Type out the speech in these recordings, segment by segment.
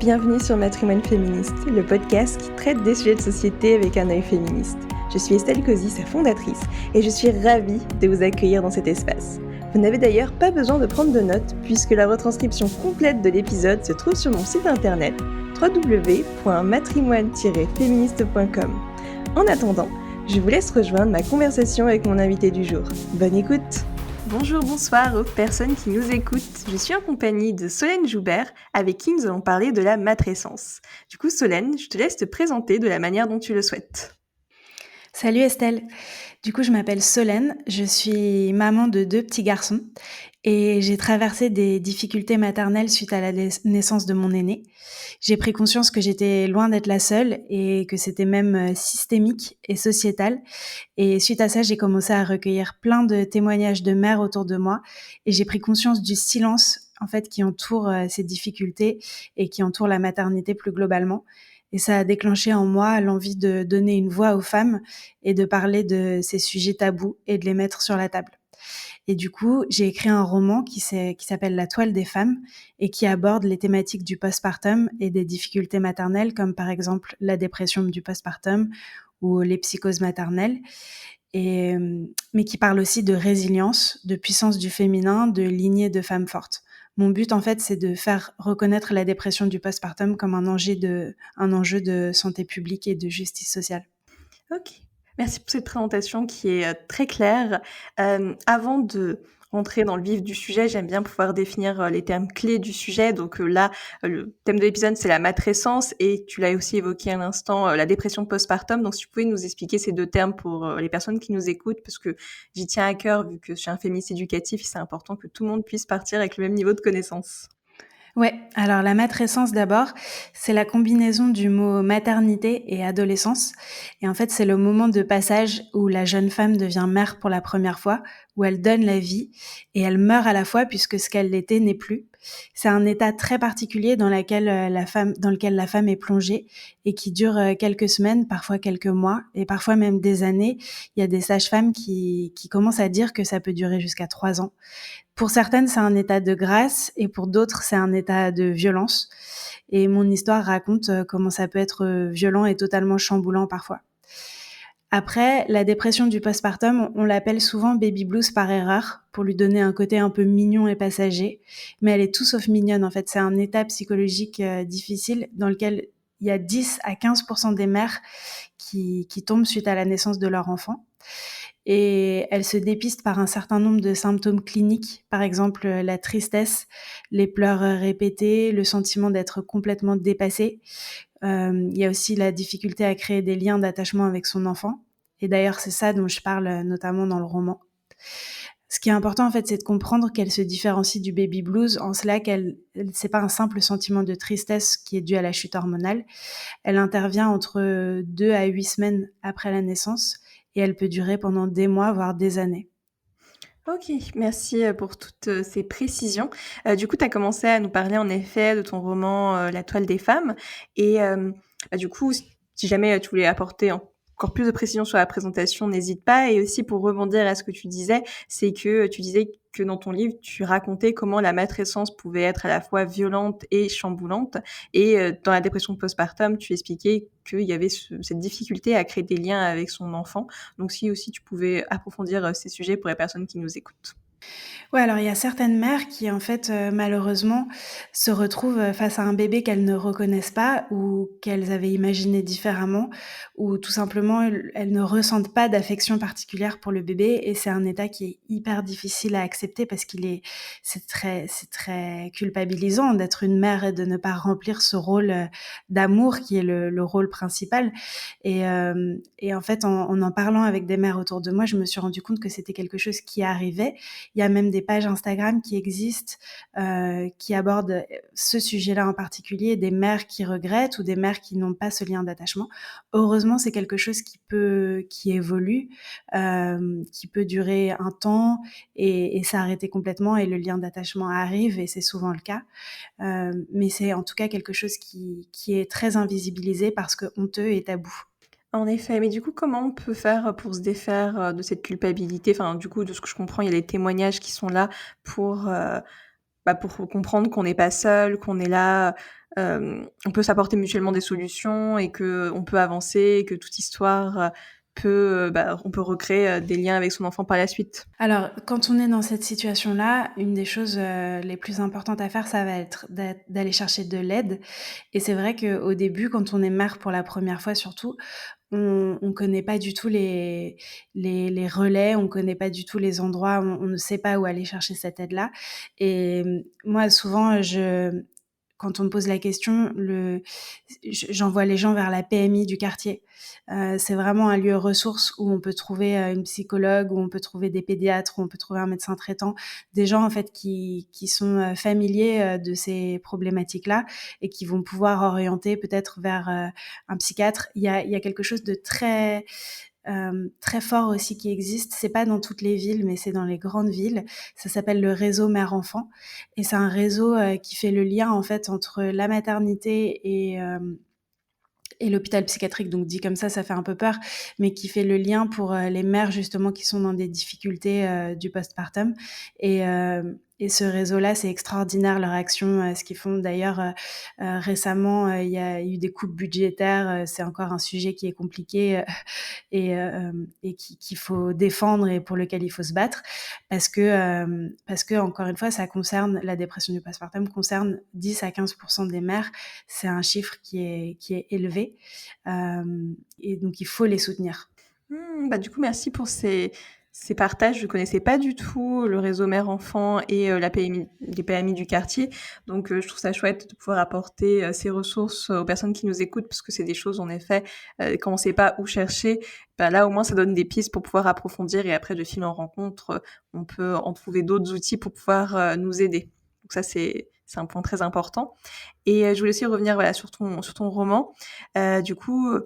Bienvenue sur Matrimoine Féministe, le podcast qui traite des sujets de société avec un œil féministe. Je suis Estelle Cozy, sa fondatrice, et je suis ravie de vous accueillir dans cet espace. Vous n'avez d'ailleurs pas besoin de prendre de notes, puisque la retranscription complète de l'épisode se trouve sur mon site internet www.matrimoine-féministe.com. En attendant, je vous laisse rejoindre ma conversation avec mon invité du jour. Bonne écoute! Bonjour, bonsoir aux personnes qui nous écoutent. Je suis en compagnie de Solène Joubert, avec qui nous allons parler de la matrescence. Du coup, Solène, je te laisse te présenter de la manière dont tu le souhaites. Salut Estelle, du coup je m'appelle Solène, je suis maman de 2 petits garçons et j'ai traversé des difficultés maternelles suite à la naissance de mon aîné. J'ai pris conscience que j'étais loin d'être la seule et que c'était même systémique et sociétal, et suite à ça j'ai commencé à recueillir plein de témoignages de mères autour de moi et j'ai pris conscience du silence en fait qui entoure ces difficultés et qui entoure la maternité plus globalement. Et ça a déclenché en moi l'envie de donner une voix aux femmes et de parler de ces sujets tabous et de les mettre sur la table. Et du coup, j'ai écrit un roman qui s'appelle La toile des femmes et qui aborde les thématiques du postpartum et des difficultés maternelles, comme par exemple la dépression du postpartum ou les psychoses maternelles. Mais qui parle aussi de résilience, de puissance du féminin, de lignée de femmes fortes. Mon but, en fait, c'est de faire reconnaître la dépression du postpartum comme un enjeu de santé publique et de justice sociale. Ok, merci pour cette présentation qui est très claire. Avant de rentrer dans le vif du sujet, j'aime bien pouvoir définir les termes clés du sujet. Donc là, le thème de l'épisode, c'est la matrescence, et tu l'as aussi évoqué à l'instant, la dépression postpartum. Donc si tu pouvais nous expliquer ces deux termes pour les personnes qui nous écoutent, parce que j'y tiens à cœur, vu que je suis un féministe éducatif, c'est important que tout le monde puisse partir avec le même niveau de connaissance. Ouais, alors la matrescence d'abord, c'est la combinaison du mot maternité et adolescence. Et en fait, c'est le moment de passage où la jeune femme devient mère pour la première fois, où elle donne la vie et elle meurt à la fois puisque ce qu'elle était n'est plus. C'est un état très particulier dans lequel la femme est plongée et qui dure quelques semaines, parfois quelques mois et parfois même des années. Il y a des sages-femmes qui commencent à dire que ça peut durer jusqu'à 3 ans. Pour certaines, c'est un état de grâce et pour d'autres, c'est un état de violence. Et mon histoire raconte comment ça peut être violent et totalement chamboulant parfois. Après, la dépression du postpartum, on l'appelle souvent baby blues par erreur, pour lui donner un côté un peu mignon et passager. Mais elle est tout sauf mignonne, en fait. C'est un état psychologique difficile dans lequel il y a 10 à 15% des mères qui tombent suite à la naissance de leur enfant. Et elle se dépiste par un certain nombre de symptômes cliniques, par exemple la tristesse, les pleurs répétés, le sentiment d'être complètement dépassé. Il y a aussi la difficulté à créer des liens d'attachement avec son enfant. Et d'ailleurs, c'est ça dont je parle notamment dans le roman. Ce qui est important, en fait, c'est de comprendre qu'elle se différencie du baby blues en cela c'est pas un simple sentiment de tristesse qui est dû à la chute hormonale. Elle intervient entre 2 à 8 semaines après la naissance et elle peut durer pendant des mois, voire des années. Ok, merci pour toutes ces précisions. Du coup, tu as commencé à nous parler en effet de ton roman La toile des femmes. Et du coup, si jamais tu voulais apporter encore plus de précisions sur la présentation, n'hésite pas. Et aussi pour rebondir à ce que tu disais, c'est que tu disais que dans ton livre, tu racontais comment la matrescence pouvait être à la fois violente et chamboulante. Et dans la dépression postpartum, tu expliquais qu'il y avait cette difficulté à créer des liens avec son enfant. Donc si aussi tu pouvais approfondir ces sujets pour les personnes qui nous écoutent. Ouais, alors il y a certaines mères qui, en fait, malheureusement, se retrouvent face à un bébé qu'elles ne reconnaissent pas ou qu'elles avaient imaginé différemment, ou tout simplement elles ne ressentent pas d'affection particulière pour le bébé, et c'est un état qui est hyper difficile à accepter parce c'est très culpabilisant d'être une mère et de ne pas remplir ce rôle d'amour qui est le rôle principal. Et en fait, en parlant avec des mères autour de moi, je me suis rendu compte que c'était quelque chose qui arrivait. Il y a même des pages Instagram qui existent, qui abordent ce sujet-là en particulier, des mères qui regrettent ou des mères qui n'ont pas ce lien d'attachement. Heureusement, c'est quelque chose qui évolue, qui peut durer un temps et s'arrêter complètement, et le lien d'attachement arrive, et c'est souvent le cas. Mais c'est en tout cas quelque chose qui est très invisibilisé parce que honteux et tabou. En effet, mais du coup, comment on peut faire pour se défaire de cette culpabilité? Enfin, du coup, de ce que je comprends, il y a les témoignages qui sont là pour pour comprendre qu'on n'est pas seul, qu'on est là, on peut s'apporter mutuellement des solutions et qu'on peut avancer et que toute histoire, on peut recréer, des liens avec son enfant par la suite. Alors, quand on est dans cette situation-là, une des choses, les plus importantes à faire, ça va être d'aller chercher de l'aide et c'est vrai qu'au début, quand on est mère pour la première fois surtout, on connaît pas du tout les relais, on connaît pas du tout les endroits, on ne sait pas où aller chercher cette aide-là et moi souvent, quand on me pose la question, j'envoie les gens vers la PMI du quartier. C'est vraiment un lieu ressource où on peut trouver une psychologue, où on peut trouver des pédiatres, où on peut trouver un médecin traitant, des gens en fait qui sont familiers de ces problématiques-là et qui vont pouvoir orienter peut-être vers un psychiatre. Il y a quelque chose de très fort aussi qui existe. C'est pas dans toutes les villes, mais c'est dans les grandes villes. Ça s'appelle le réseau mère-enfant et c'est un réseau qui fait le lien en fait entre la maternité et l'hôpital psychiatrique, donc dit comme ça fait un peu peur, mais qui fait le lien pour les mères justement qui sont dans des difficultés du postpartum. Et ce réseau-là, c'est extraordinaire leur action, ce qu'ils font. D'ailleurs, récemment, il y a eu des coupes budgétaires. C'est encore un sujet qui est compliqué et qu'il faut défendre et pour lequel il faut se battre parce que encore une fois, ça concerne la dépression du postpartum concerne 10 à 15% des mères. C'est un chiffre qui est élevé et donc il faut les soutenir. Du coup, merci pour ces partages. Je connaissais pas du tout le réseau mère-enfant et la PMI les PMI du quartier. Donc je trouve ça chouette de pouvoir apporter, ces ressources aux personnes qui nous écoutent parce que c'est des choses en effet, quand on sait pas où chercher, là, au moins, ça donne des pistes pour pouvoir approfondir et après de fil en rencontre, on peut en trouver d'autres outils pour pouvoir, nous aider. Donc ça, c'est un point très important et je voulais aussi revenir, voilà, sur ton roman. Du coup,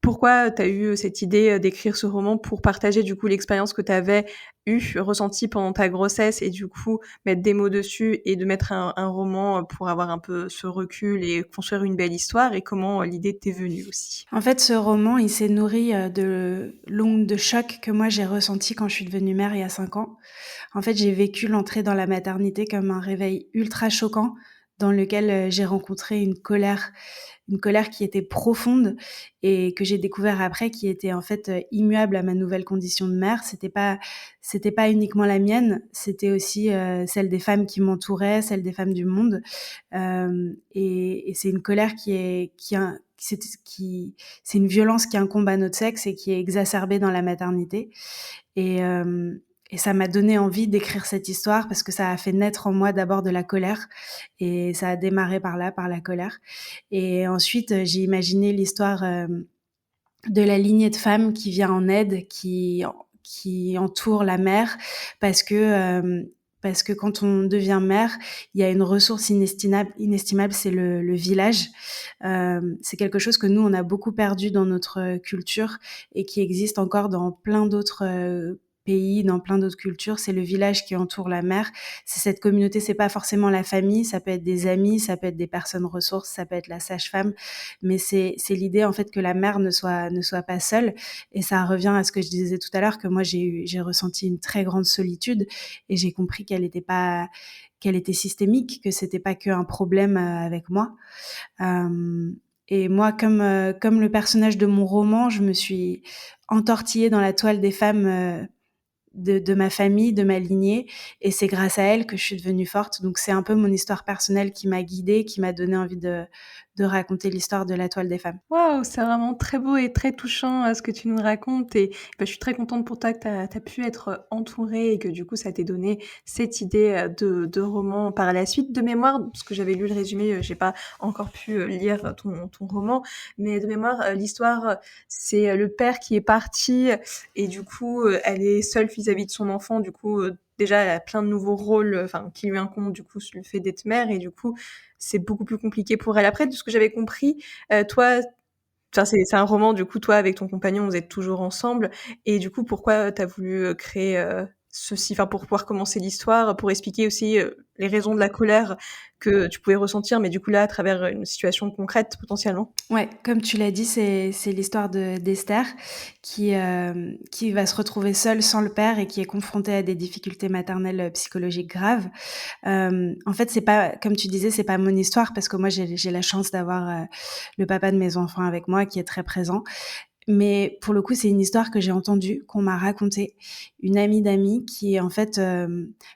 pourquoi tu as eu cette idée d'écrire ce roman pour partager du coup l'expérience que tu avais ressentie pendant ta grossesse et du coup mettre des mots dessus et de mettre un roman pour avoir un peu ce recul et construire une belle histoire et comment l'idée t'est venue aussi? En fait, ce roman, il s'est nourri de l'onde de choc que moi j'ai ressenti quand je suis devenue mère il y a 5 ans. En fait, j'ai vécu l'entrée dans la maternité comme un réveil ultra choquant dans lequel j'ai rencontré une colère qui était profonde et que j'ai découvert après qui était en fait immuable à ma nouvelle condition de mère. C'était pas uniquement la mienne, c'était aussi celle des femmes qui m'entouraient, celle des femmes du monde. Et c'est une colère c'est une violence qui incombe à notre sexe et qui est exacerbée dans la maternité. Et, euh, et ça m'a donné envie d'écrire cette histoire parce que ça a fait naître en moi d'abord de la colère et ça a démarré par là, par la colère. Et ensuite, j'ai imaginé l'histoire de la lignée de femmes qui vient en aide, qui entoure la mère parce que quand on devient mère, il y a une ressource inestimable, c'est le village. C'est quelque chose que nous, on a beaucoup perdu dans notre culture et qui existe encore dans plein d'autres pays, dans plein d'autres cultures. C'est le village qui entoure la mère. C'est cette communauté, c'est pas forcément la famille, ça peut être des amis, ça peut être des personnes ressources, ça peut être la sage-femme, mais c'est l'idée en fait que la mère ne soit pas seule. Et ça revient à ce que je disais tout à l'heure, que moi j'ai ressenti une très grande solitude et j'ai compris qu'elle était systémique, que c'était pas qu'un problème avec moi. Et moi, comme le personnage de mon roman, je me suis entortillée dans la toile des femmes de ma famille, de ma lignée, et c'est grâce à elle que je suis devenue forte. Donc c'est un peu mon histoire personnelle qui m'a guidée, qui m'a donné envie de raconter l'histoire de la toile des femmes. Waouh, c'est vraiment très beau et très touchant, ce que tu nous racontes et je suis très contente pour toi que tu as pu être entourée et que du coup ça t'ait donné cette idée, de roman par la suite. De mémoire, parce que j'avais lu le résumé, j'ai pas encore pu, lire ton roman, mais de mémoire, l'histoire, c'est, le père qui est parti et du coup, elle est seule vis-à-vis de son enfant. Du coup, déjà elle a plein de nouveaux rôles, qui lui incombent du coup sur le fait d'être mère et du coup, c'est beaucoup plus compliqué pour elle. Après, de ce que j'avais compris, toi, c'est un roman, du coup, toi, avec ton compagnon, vous êtes toujours ensemble et du coup, pourquoi tu as voulu, créer, ceci, enfin pour pouvoir commencer l'histoire, pour expliquer aussi les raisons de la colère que tu pouvais ressentir, mais du coup là à travers une situation concrète potentiellement. Ouais, comme tu l'as dit, c'est l'histoire d'Esther qui va se retrouver seule sans le père et qui est confrontée à des difficultés maternelles, psychologiques graves. En fait, c'est pas comme tu disais, c'est pas mon histoire parce que moi j'ai la chance d'avoir, le papa de mes enfants avec moi qui est très présent. Mais pour le coup, c'est une histoire que j'ai entendue, qu'on m'a racontée. Une amie d'amis qui en fait,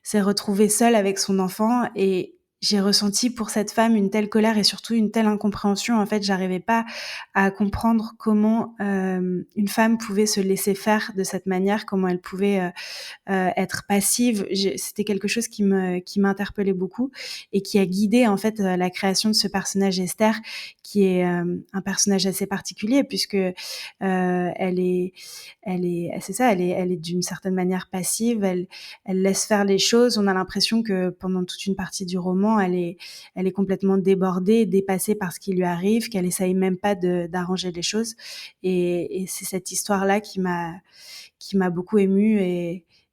s'est retrouvée seule avec son enfant et j'ai ressenti pour cette femme une telle colère et surtout une telle incompréhension. En fait, j'arrivais pas à comprendre comment, une femme pouvait se laisser faire de cette manière, comment elle pouvait, être passive. C'était quelque chose qui m'interpellait beaucoup et qui a guidé en fait la création de ce personnage Esther, qui est un personnage assez particulier puisque c'est ça, elle est d'une certaine manière passive. Elle laisse faire les choses. On a l'impression que pendant toute une partie du roman, elle est complètement débordée, dépassée par ce qui lui arrive, qu'elle essaye même pas d'arranger les choses. Et c'est cette histoire-là qui m'a beaucoup émue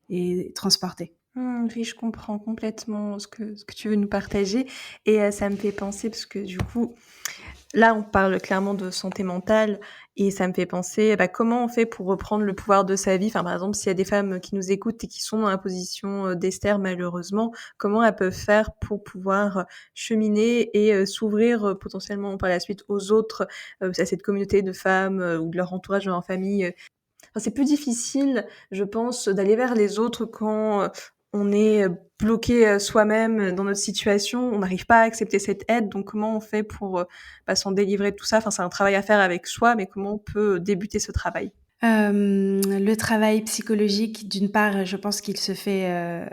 et transportée. Oui, je comprends complètement ce que tu veux nous partager et ça me fait penser parce que du coup, là, on parle clairement de santé mentale et ça me fait penser, bah, comment on fait pour reprendre le pouvoir de sa vie? Enfin, par exemple, s'il y a des femmes qui nous écoutent et qui sont dans la position, d'Esther malheureusement, comment elles peuvent faire pour pouvoir, cheminer et s'ouvrir, potentiellement par la suite aux autres, à cette communauté de femmes, ou de leur entourage, de leur famille, enfin, c'est plus difficile, je pense, d'aller vers les autres quand, on est, bloqué, soi-même dans notre situation. On n'arrive pas à accepter cette aide, donc comment on fait pour, bah, s'en délivrer de tout ça? Enfin, c'est un travail à faire avec soi, mais comment on peut débuter ce travail? Le travail psychologique, d'une part, je pense qu'il se fait,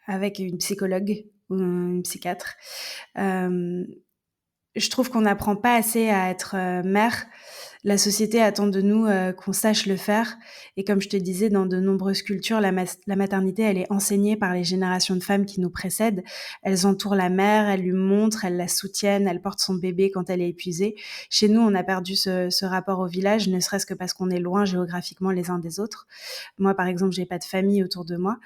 avec une psychologue ou une psychiatre. Hem, je trouve qu'on n'apprend pas assez à être, mère. La société attend de nous, qu'on sache le faire et comme je te disais, dans de nombreuses cultures, la maternité, elle est enseignée par les générations de femmes qui nous précèdent. Elles entourent la mère, elles lui montrent, elles la soutiennent, elles portent son bébé quand elle est épuisée. Chez nous, on a perdu ce rapport au village, ne serait-ce que parce qu'on est loin géographiquement les uns des autres. Moi, par exemple, j'ai pas de famille autour de moi.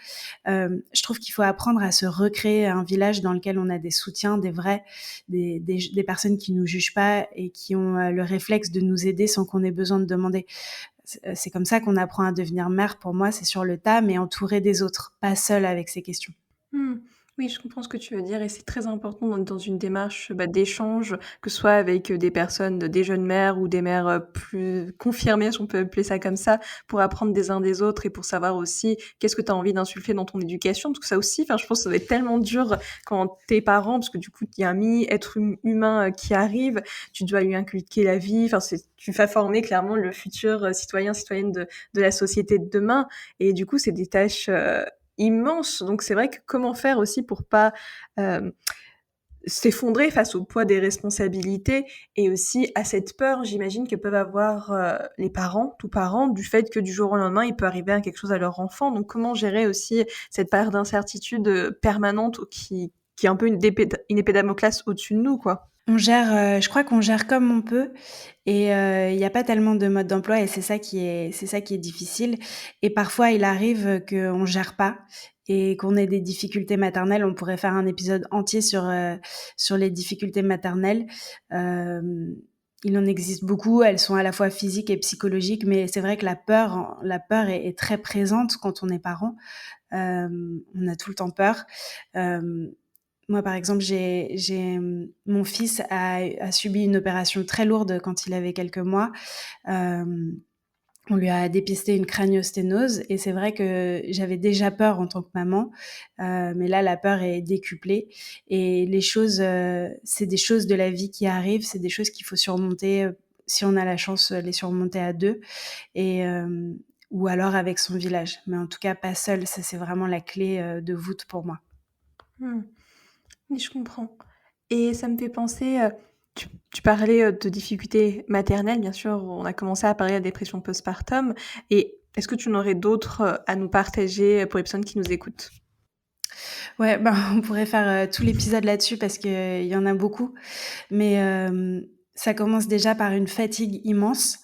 Je trouve qu'il faut apprendre à se recréer un village dans lequel on a des soutiens, des vrais, des personnes qui nous jugent pas et qui ont le réflexe de nous aider sans qu'on ait besoin de demander. C'est comme ça qu'on apprend à devenir mère. Pour moi, c'est sur le tas, mais entouré des autres, pas seule avec ces questions. Mmh. Oui, je comprends ce que tu veux dire et c'est très important dans une démarche, bah, d'échange, que ce soit avec, des personnes, des jeunes mères ou des mères, plus confirmées, si on peut appeler ça comme ça, pour apprendre des uns des autres et pour savoir aussi qu'est-ce que tu as envie d'insuffler dans ton éducation. Parce que ça aussi, enfin, je pense que ça va être tellement dur quand tes parents parce que du coup, il y a un mini-être humain, qui arrive, tu dois lui inculquer la vie, enfin, tu vas former clairement le futur, citoyen, citoyenne de la société de demain et du coup, c'est des tâches, immense. Donc c'est vrai que comment faire aussi pour pas, hem, s'effondrer face au poids des responsabilités et aussi à cette peur, j'imagine, que peuvent avoir, les parents, tous parents, du fait que du jour au lendemain, il peut arriver à quelque chose à leur enfant. Donc comment gérer aussi cette part d'incertitude, permanente qui est un peu une épée Damoclès au-dessus de nous, quoi? On gère, je crois qu'on gère comme on peut et il y a pas tellement de mode d'emploi et c'est ça qui est difficile et parfois il arrive, qu'on gère pas et qu'on ait des difficultés maternelles. On pourrait faire un épisode entier sur les difficultés maternelles. Hem, il en existe beaucoup, elles sont à la fois physiques et psychologiques, mais c'est vrai que la peur est très présente quand on est parent. On a tout le temps peur. Hem Moi, par exemple, mon fils a subi une opération très lourde quand il avait quelques mois. Hem, on lui a dépisté une craniosténose et c'est vrai que j'avais déjà peur en tant que maman, mais là, la peur est décuplée et les choses, c'est des choses de la vie qui arrivent, c'est des choses qu'il faut surmonter, si on a la chance, les surmonter à 2 et ou alors avec son village. Mais en tout cas, pas seul, ça, c'est vraiment la clé, de voûte pour moi. Mmh. Oui, je comprends et ça me fait penser, tu parlais, de difficultés maternelles, bien sûr, on a commencé à parler de la dépression postpartum et est-ce que tu en aurais d'autres, à nous partager, pour les personnes qui nous écoutent? Ouais, ben, on pourrait faire, tout l'épisode là-dessus parce qu'il y en a beaucoup. Mais, ça commence déjà par une fatigue immense.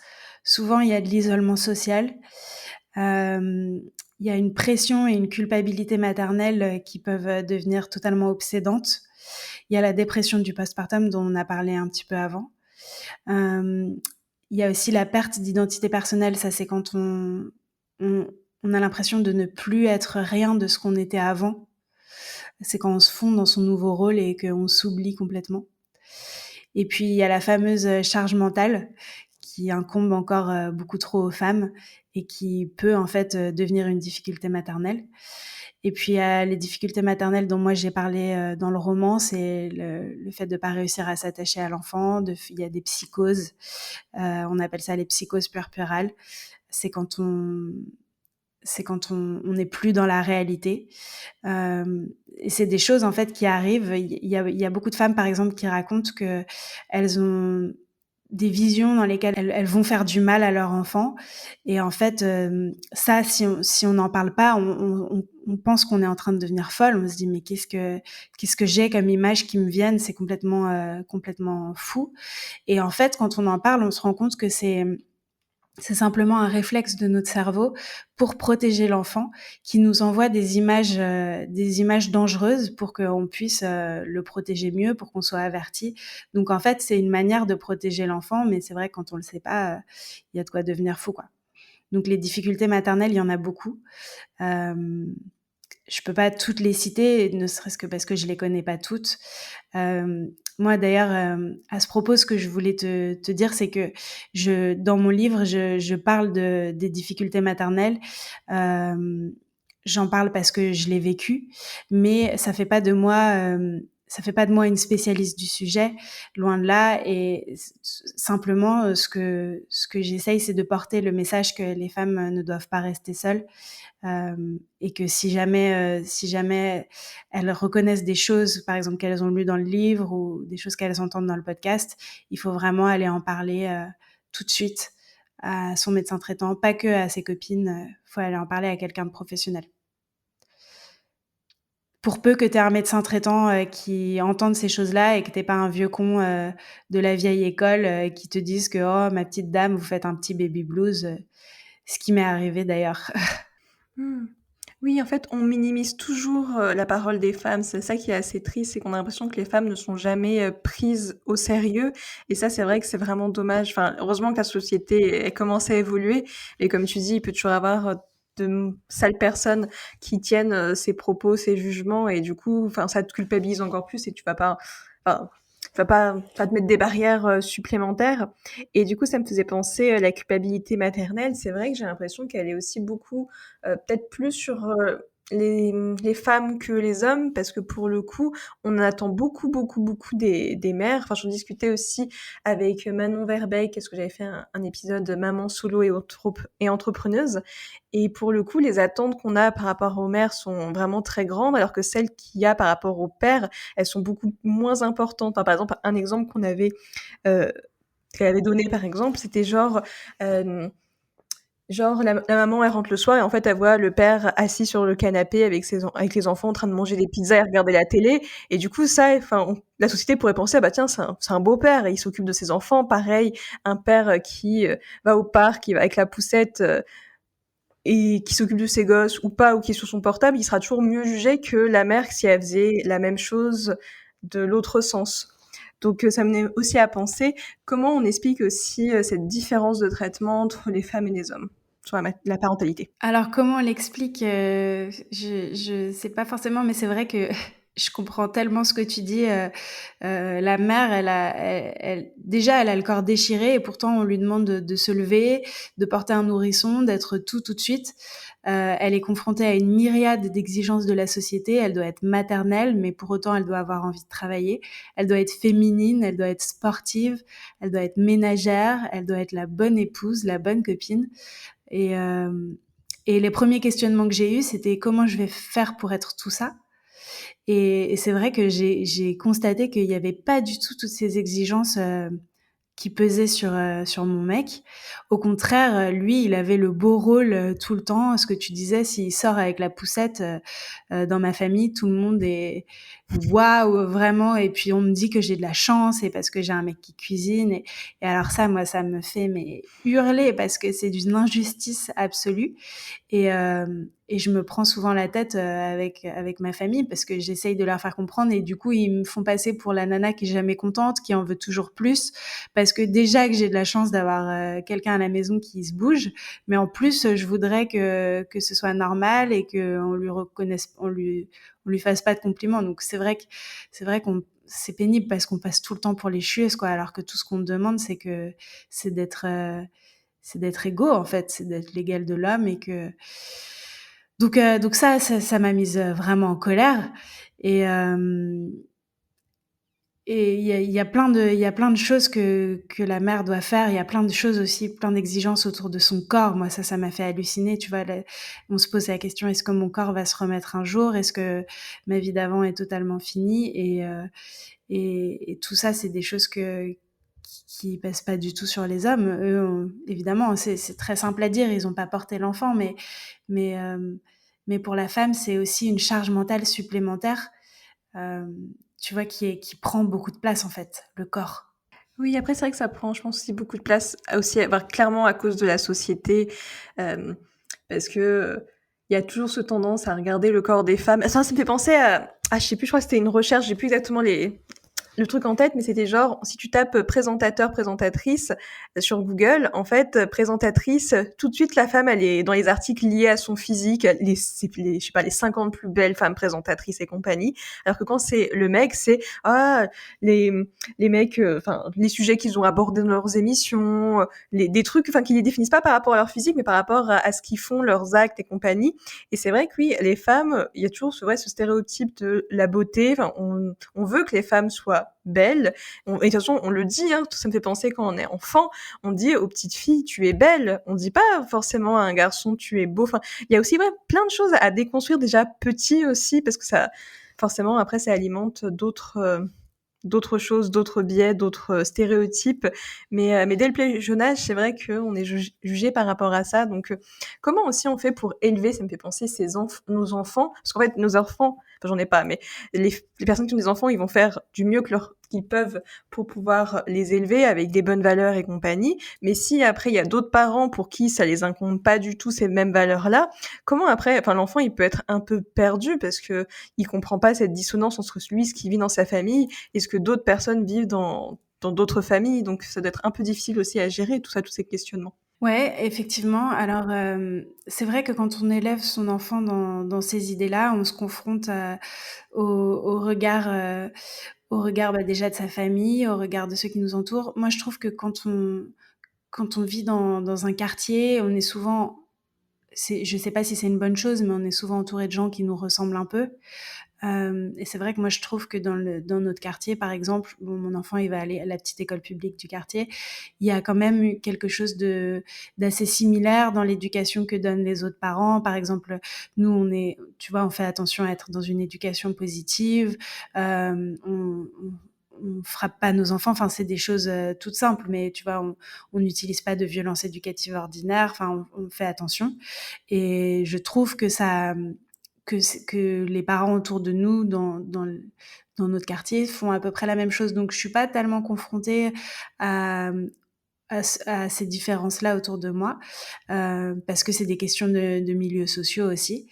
Souvent, il y a de l'isolement social. Hem, il y a une pression et une culpabilité maternelle qui peuvent devenir totalement obsédantes. Il y a la dépression du postpartum dont on a parlé un petit peu avant. Il y a aussi la perte d'identité personnelle. Ça, c'est quand on, on a l'impression de ne plus être rien de ce qu'on était avant. C'est quand on se fond dans son nouveau rôle et qu'on s'oublie complètement. Et puis, il y a la fameuse charge mentale qui incombe encore beaucoup trop aux femmes et qui peut en fait devenir une difficulté maternelle. Et puis, les difficultés maternelles dont moi j'ai parlé dans le roman, c'est le fait de ne pas réussir à s'attacher à l'enfant. Il y a des psychoses, on appelle ça les psychoses puerpérales. C'est quand on n'est plus dans la réalité. Et c'est des choses en fait qui arrivent. Il y a beaucoup de femmes par exemple qui racontent que elles ont des visions dans lesquelles elles vont faire du mal à leur enfant. Et en fait, ça, si on n'en parle pas, on pense qu'on est en train de devenir folle. On se dit mais qu'est-ce que j'ai comme images qui me viennent? C'est complètement fou. Et en fait, quand on en parle, on se rend compte que c'est simplement un réflexe de notre cerveau pour protéger l'enfant qui nous envoie des images dangereuses pour qu'on puisse le protéger mieux, pour qu'on soit averti. Donc en fait, c'est une manière de protéger l'enfant, mais c'est vrai que quand on le sait pas, il y a de quoi devenir fou, quoi. Donc les difficultés maternelles, il y en a beaucoup. Je peux pas toutes les citer, ne serait-ce que parce que je les connais pas toutes. Moi d'ailleurs, à ce propos, ce que je voulais te dire, c'est que dans mon livre, je parle des difficultés maternelles. J'en parle parce que je l'ai vécu, mais ça fait pas de moi une spécialiste du sujet, loin de là. Et simplement, ce que j'essaye, c'est de porter le message que les femmes ne doivent pas rester seules. Et que si jamais elles reconnaissent des choses, par exemple qu'elles ont lues dans le livre ou des choses qu'elles entendent dans le podcast, il faut vraiment aller en parler tout de suite à son médecin traitant, pas que à ses copines. Faut aller en parler à quelqu'un de professionnel. Pour peu que tu aies un médecin traitant qui entende ces choses-là et que t'aies pas un vieux con de la vieille école qui te dise que oh ma petite dame, vous faites un petit baby blues, ce qui m'est arrivé d'ailleurs. Mmh. Oui, en fait, on minimise toujours, la parole des femmes. C'est ça qui est assez triste, c'est qu'on a l'impression que les femmes ne sont jamais, prises au sérieux et ça, c'est vrai que c'est vraiment dommage. Enfin, heureusement que la société, elle commence à évoluer et comme tu dis, il peut toujours avoir, sales personnes qui tiennent, ces propos, ces jugements et du coup, enfin, ça te culpabilise encore plus et tu vas pas enfin, tu vas pas te mettre des barrières, supplémentaires et du coup, ça me faisait penser, la culpabilité maternelle. C'est vrai que j'ai l'impression qu'elle est aussi beaucoup peut-être plus sur, les femmes que les hommes parce que pour le coup, on en attend beaucoup, beaucoup, beaucoup des mères. Enfin, j'en discutais aussi avec Manon Verbeek parce que j'avais fait un épisode maman solo et entrepreneuse et pour le coup, les attentes qu'on a par rapport aux mères sont vraiment très grandes alors que celles qu'il y a par rapport aux pères, elles sont beaucoup moins importantes. Enfin, par exemple, un exemple heu, qu'elle avait donné par exemple, c'était hem genre la maman, elle rentre le soir et en fait, elle voit le père assis sur le canapé avec les enfants en train de manger des pizzas et regarder la télé et du coup ça, enfin la société pourrait penser: «Ah bah tiens, c'est un beau père et il s'occupe de ses enfants». Pareil, un père, qui, va au parc, qui va avec la poussette, et qui s'occupe de ses gosses ou pas ou qui est sur son portable, il sera toujours mieux jugé que la mère si elle faisait la même chose de l'autre sens. Donc ça menait aussi à penser comment on explique aussi, cette différence de traitement entre les femmes et les hommes sur la parentalité? Alors comment on l'explique? Je sais pas forcément, mais c'est vrai que je comprends tellement ce que tu dis. La mère, elle a le corps déchiré et pourtant on lui demande de se lever, de porter un nourrisson, d'être tout de suite. Elle est confrontée à une myriade d'exigences de la société. Elle doit être maternelle, mais pour autant elle doit avoir envie de travailler. Elle doit être féminine, elle doit être sportive, elle doit être ménagère, elle doit être la bonne épouse, la bonne copine. Et, les premiers questionnements que j'ai eus, c'était comment je vais faire pour être tout ça. Et c'est vrai que j'ai constaté qu'il n'y avait pas du tout toutes ces exigences qui pesait sur mon mec. Au contraire, lui, il avait le beau rôle tout le temps. Ce que tu disais, s'il sort avec la poussette dans ma famille, tout le monde est waouh, vraiment. Et puis on me dit que j'ai de la chance et parce que j'ai un mec qui cuisine. Et alors ça, moi, ça me fait hurler parce que c'est d'une injustice absolue. Et, et je me prends souvent la tête avec ma famille parce que j'essaye de leur faire comprendre et du coup ils me font passer pour la nana qui est jamais contente, qui en veut toujours plus parce que déjà que j'ai de la chance d'avoir quelqu'un à la maison qui se bouge, mais en plus je voudrais que ce soit normal et que on lui reconnaisse, on lui fasse pas de compliments. Donc c'est vrai qu'on c'est pénible parce qu'on passe tout le temps pour les chouesses quoi, alors que tout ce qu'on me demande c'est d'être c'est d'être égaux en fait, c'est d'être l'égal de l'homme et que donc ça m'a mise vraiment en colère et il y a plein de choses que la mère doit faire. Il y a plein de choses aussi, plein d'exigences autour de son corps. Moi, ça m'a fait halluciner. Tu vois, là, on se pose la question, est-ce que mon corps va se remettre un jour? Est-ce que ma vie d'avant est totalement finie? Et tout ça, c'est des choses qui pèsent pas du tout sur les hommes. Eux, évidemment, c'est très simple à dire. Ils ont pas porté l'enfant, mais, euh, mais pour la femme, c'est aussi une charge mentale supplémentaire. Euh, tu vois, qui prend beaucoup de place, en fait, le corps. Oui, après, c'est vrai que ça prend, je pense, aussi beaucoup de place, aussi, bah, clairement à cause de la société, parce que il y a toujours ce tendance à regarder le corps des femmes. Ça me fait penser à, je sais plus, je crois que c'était une recherche, j'ai plus exactement le truc en tête, mais c'était genre, si tu tapes présentateur, présentatrice sur Google, en fait, présentatrice, tout de suite, la femme, elle est dans les articles liés à son physique, je sais pas, les 50 plus belles femmes présentatrices et compagnie. Alors que quand c'est le mec, c'est, les, les mecs, enfin, les sujets qu'ils ont abordés dans leurs émissions, des trucs, enfin, qui les définissent pas par rapport à leur physique, mais par rapport à ce qu'ils font, leurs actes et compagnie. Et c'est vrai que oui, les femmes, il y a toujours ce stéréotype de la beauté. Enfin, on veut que les femmes soient belles. Et de toute façon, on le dit, hein, ça me fait penser quand on est enfant, on dit aux petites filles, tu es belle. On dit pas forcément à un garçon, tu es beau. Enfin, il y a aussi plein de choses à déconstruire déjà petit aussi, parce que ça, forcément, après, ça alimente d'autres choses, d'autres biais, d'autres stéréotypes. Mais dès le plus jeune âge, c'est vrai qu'on est jugé par rapport à ça. Donc, comment aussi on fait pour élever, ça me fait penser, nos enfants, parce qu'en fait, nos enfants, enfin, j'en ai pas, mais les personnes qui ont des enfants, ils vont faire du mieux qu'ils peuvent pour pouvoir les élever avec des bonnes valeurs et compagnie. Mais si après, il y a d'autres parents pour qui ça les incombe pas du tout ces mêmes valeurs-là, comment après, enfin, l'enfant, il peut être un peu perdu parce que il comprend pas cette dissonance entre lui, ce qu'il vit dans sa famille, et ce que d'autres personnes vivent dans d'autres familles. Donc, ça doit être un peu difficile aussi à gérer, tout ça, tous ces questionnements. Ouais, effectivement. Alors, c'est vrai que quand on élève son enfant dans ces idées-là, on se confronte au regard, bah, déjà de sa famille, au regard de ceux qui nous entourent. Moi, je trouve que quand on vit dans un quartier, on est souvent, je sais pas si c'est une bonne chose, mais on est souvent entouré de gens qui nous ressemblent un peu. Et c'est vrai que moi je trouve que dans notre quartier, par exemple, bon, mon enfant il va aller à la petite école publique du quartier, il y a quand même eu quelque chose d'assez similaire dans l'éducation que donnent les autres parents. Par exemple, nous tu vois, on fait attention à être dans une éducation positive, on frappe pas nos enfants, enfin c'est des choses toutes simples, mais tu vois, on n'utilise pas de violence éducative ordinaire, enfin on fait attention. Et je trouve que que les parents autour de nous dans notre quartier font à peu près la même chose. Donc je suis pas tellement confrontée à à ces différences-là autour de moi, parce que c'est des questions de milieux sociaux aussi.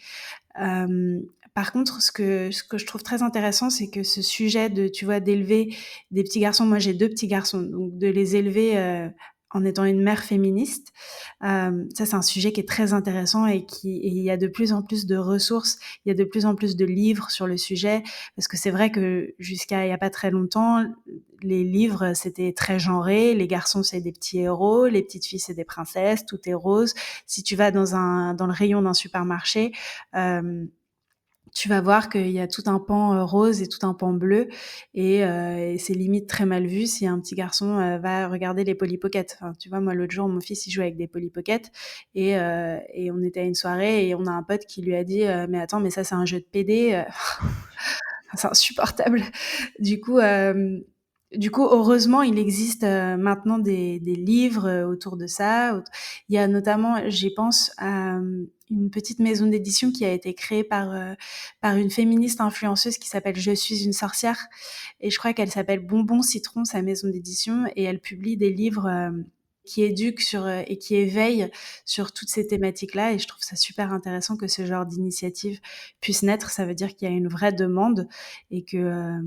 Par contre, ce que je trouve très intéressant, c'est que ce sujet de, tu vois, d'élever des petits garçons, moi j'ai 2 petits garçons, donc de les élever, en étant une mère féministe, ça c'est un sujet qui est très intéressant et il y a de plus en plus de ressources, il y a de plus en plus de livres sur le sujet, parce que c'est vrai que jusqu'à il y a pas très longtemps, les livres c'était très genré, les garçons c'est des petits héros, les petites filles c'est des princesses, tout est rose. Si tu vas dans le rayon d'un supermarché, tu vas voir qu'il y a tout un pan rose et tout un pan bleu et c'est limite très mal vu si un petit garçon va regarder les Polly Pocket. Enfin, tu vois, moi l'autre jour, mon fils il jouait avec des Polly Pocket et on était à une soirée et on a un pote qui lui a dit mais attends, mais ça c'est un jeu de PD. C'est insupportable. Du coup, heureusement, il existe maintenant des livres autour de ça. Il y a notamment, j'y pense, à une petite maison d'édition qui a été créée par une féministe influenceuse qui s'appelle Je suis une sorcière. Et je crois qu'elle s'appelle Bonbon Citron, sa maison d'édition. Et elle publie des livres qui éduque et qui éveille sur toutes ces thématiques-là. Et je trouve ça super intéressant que ce genre d'initiative puisse naître. Ça veut dire qu'il y a une vraie demande et que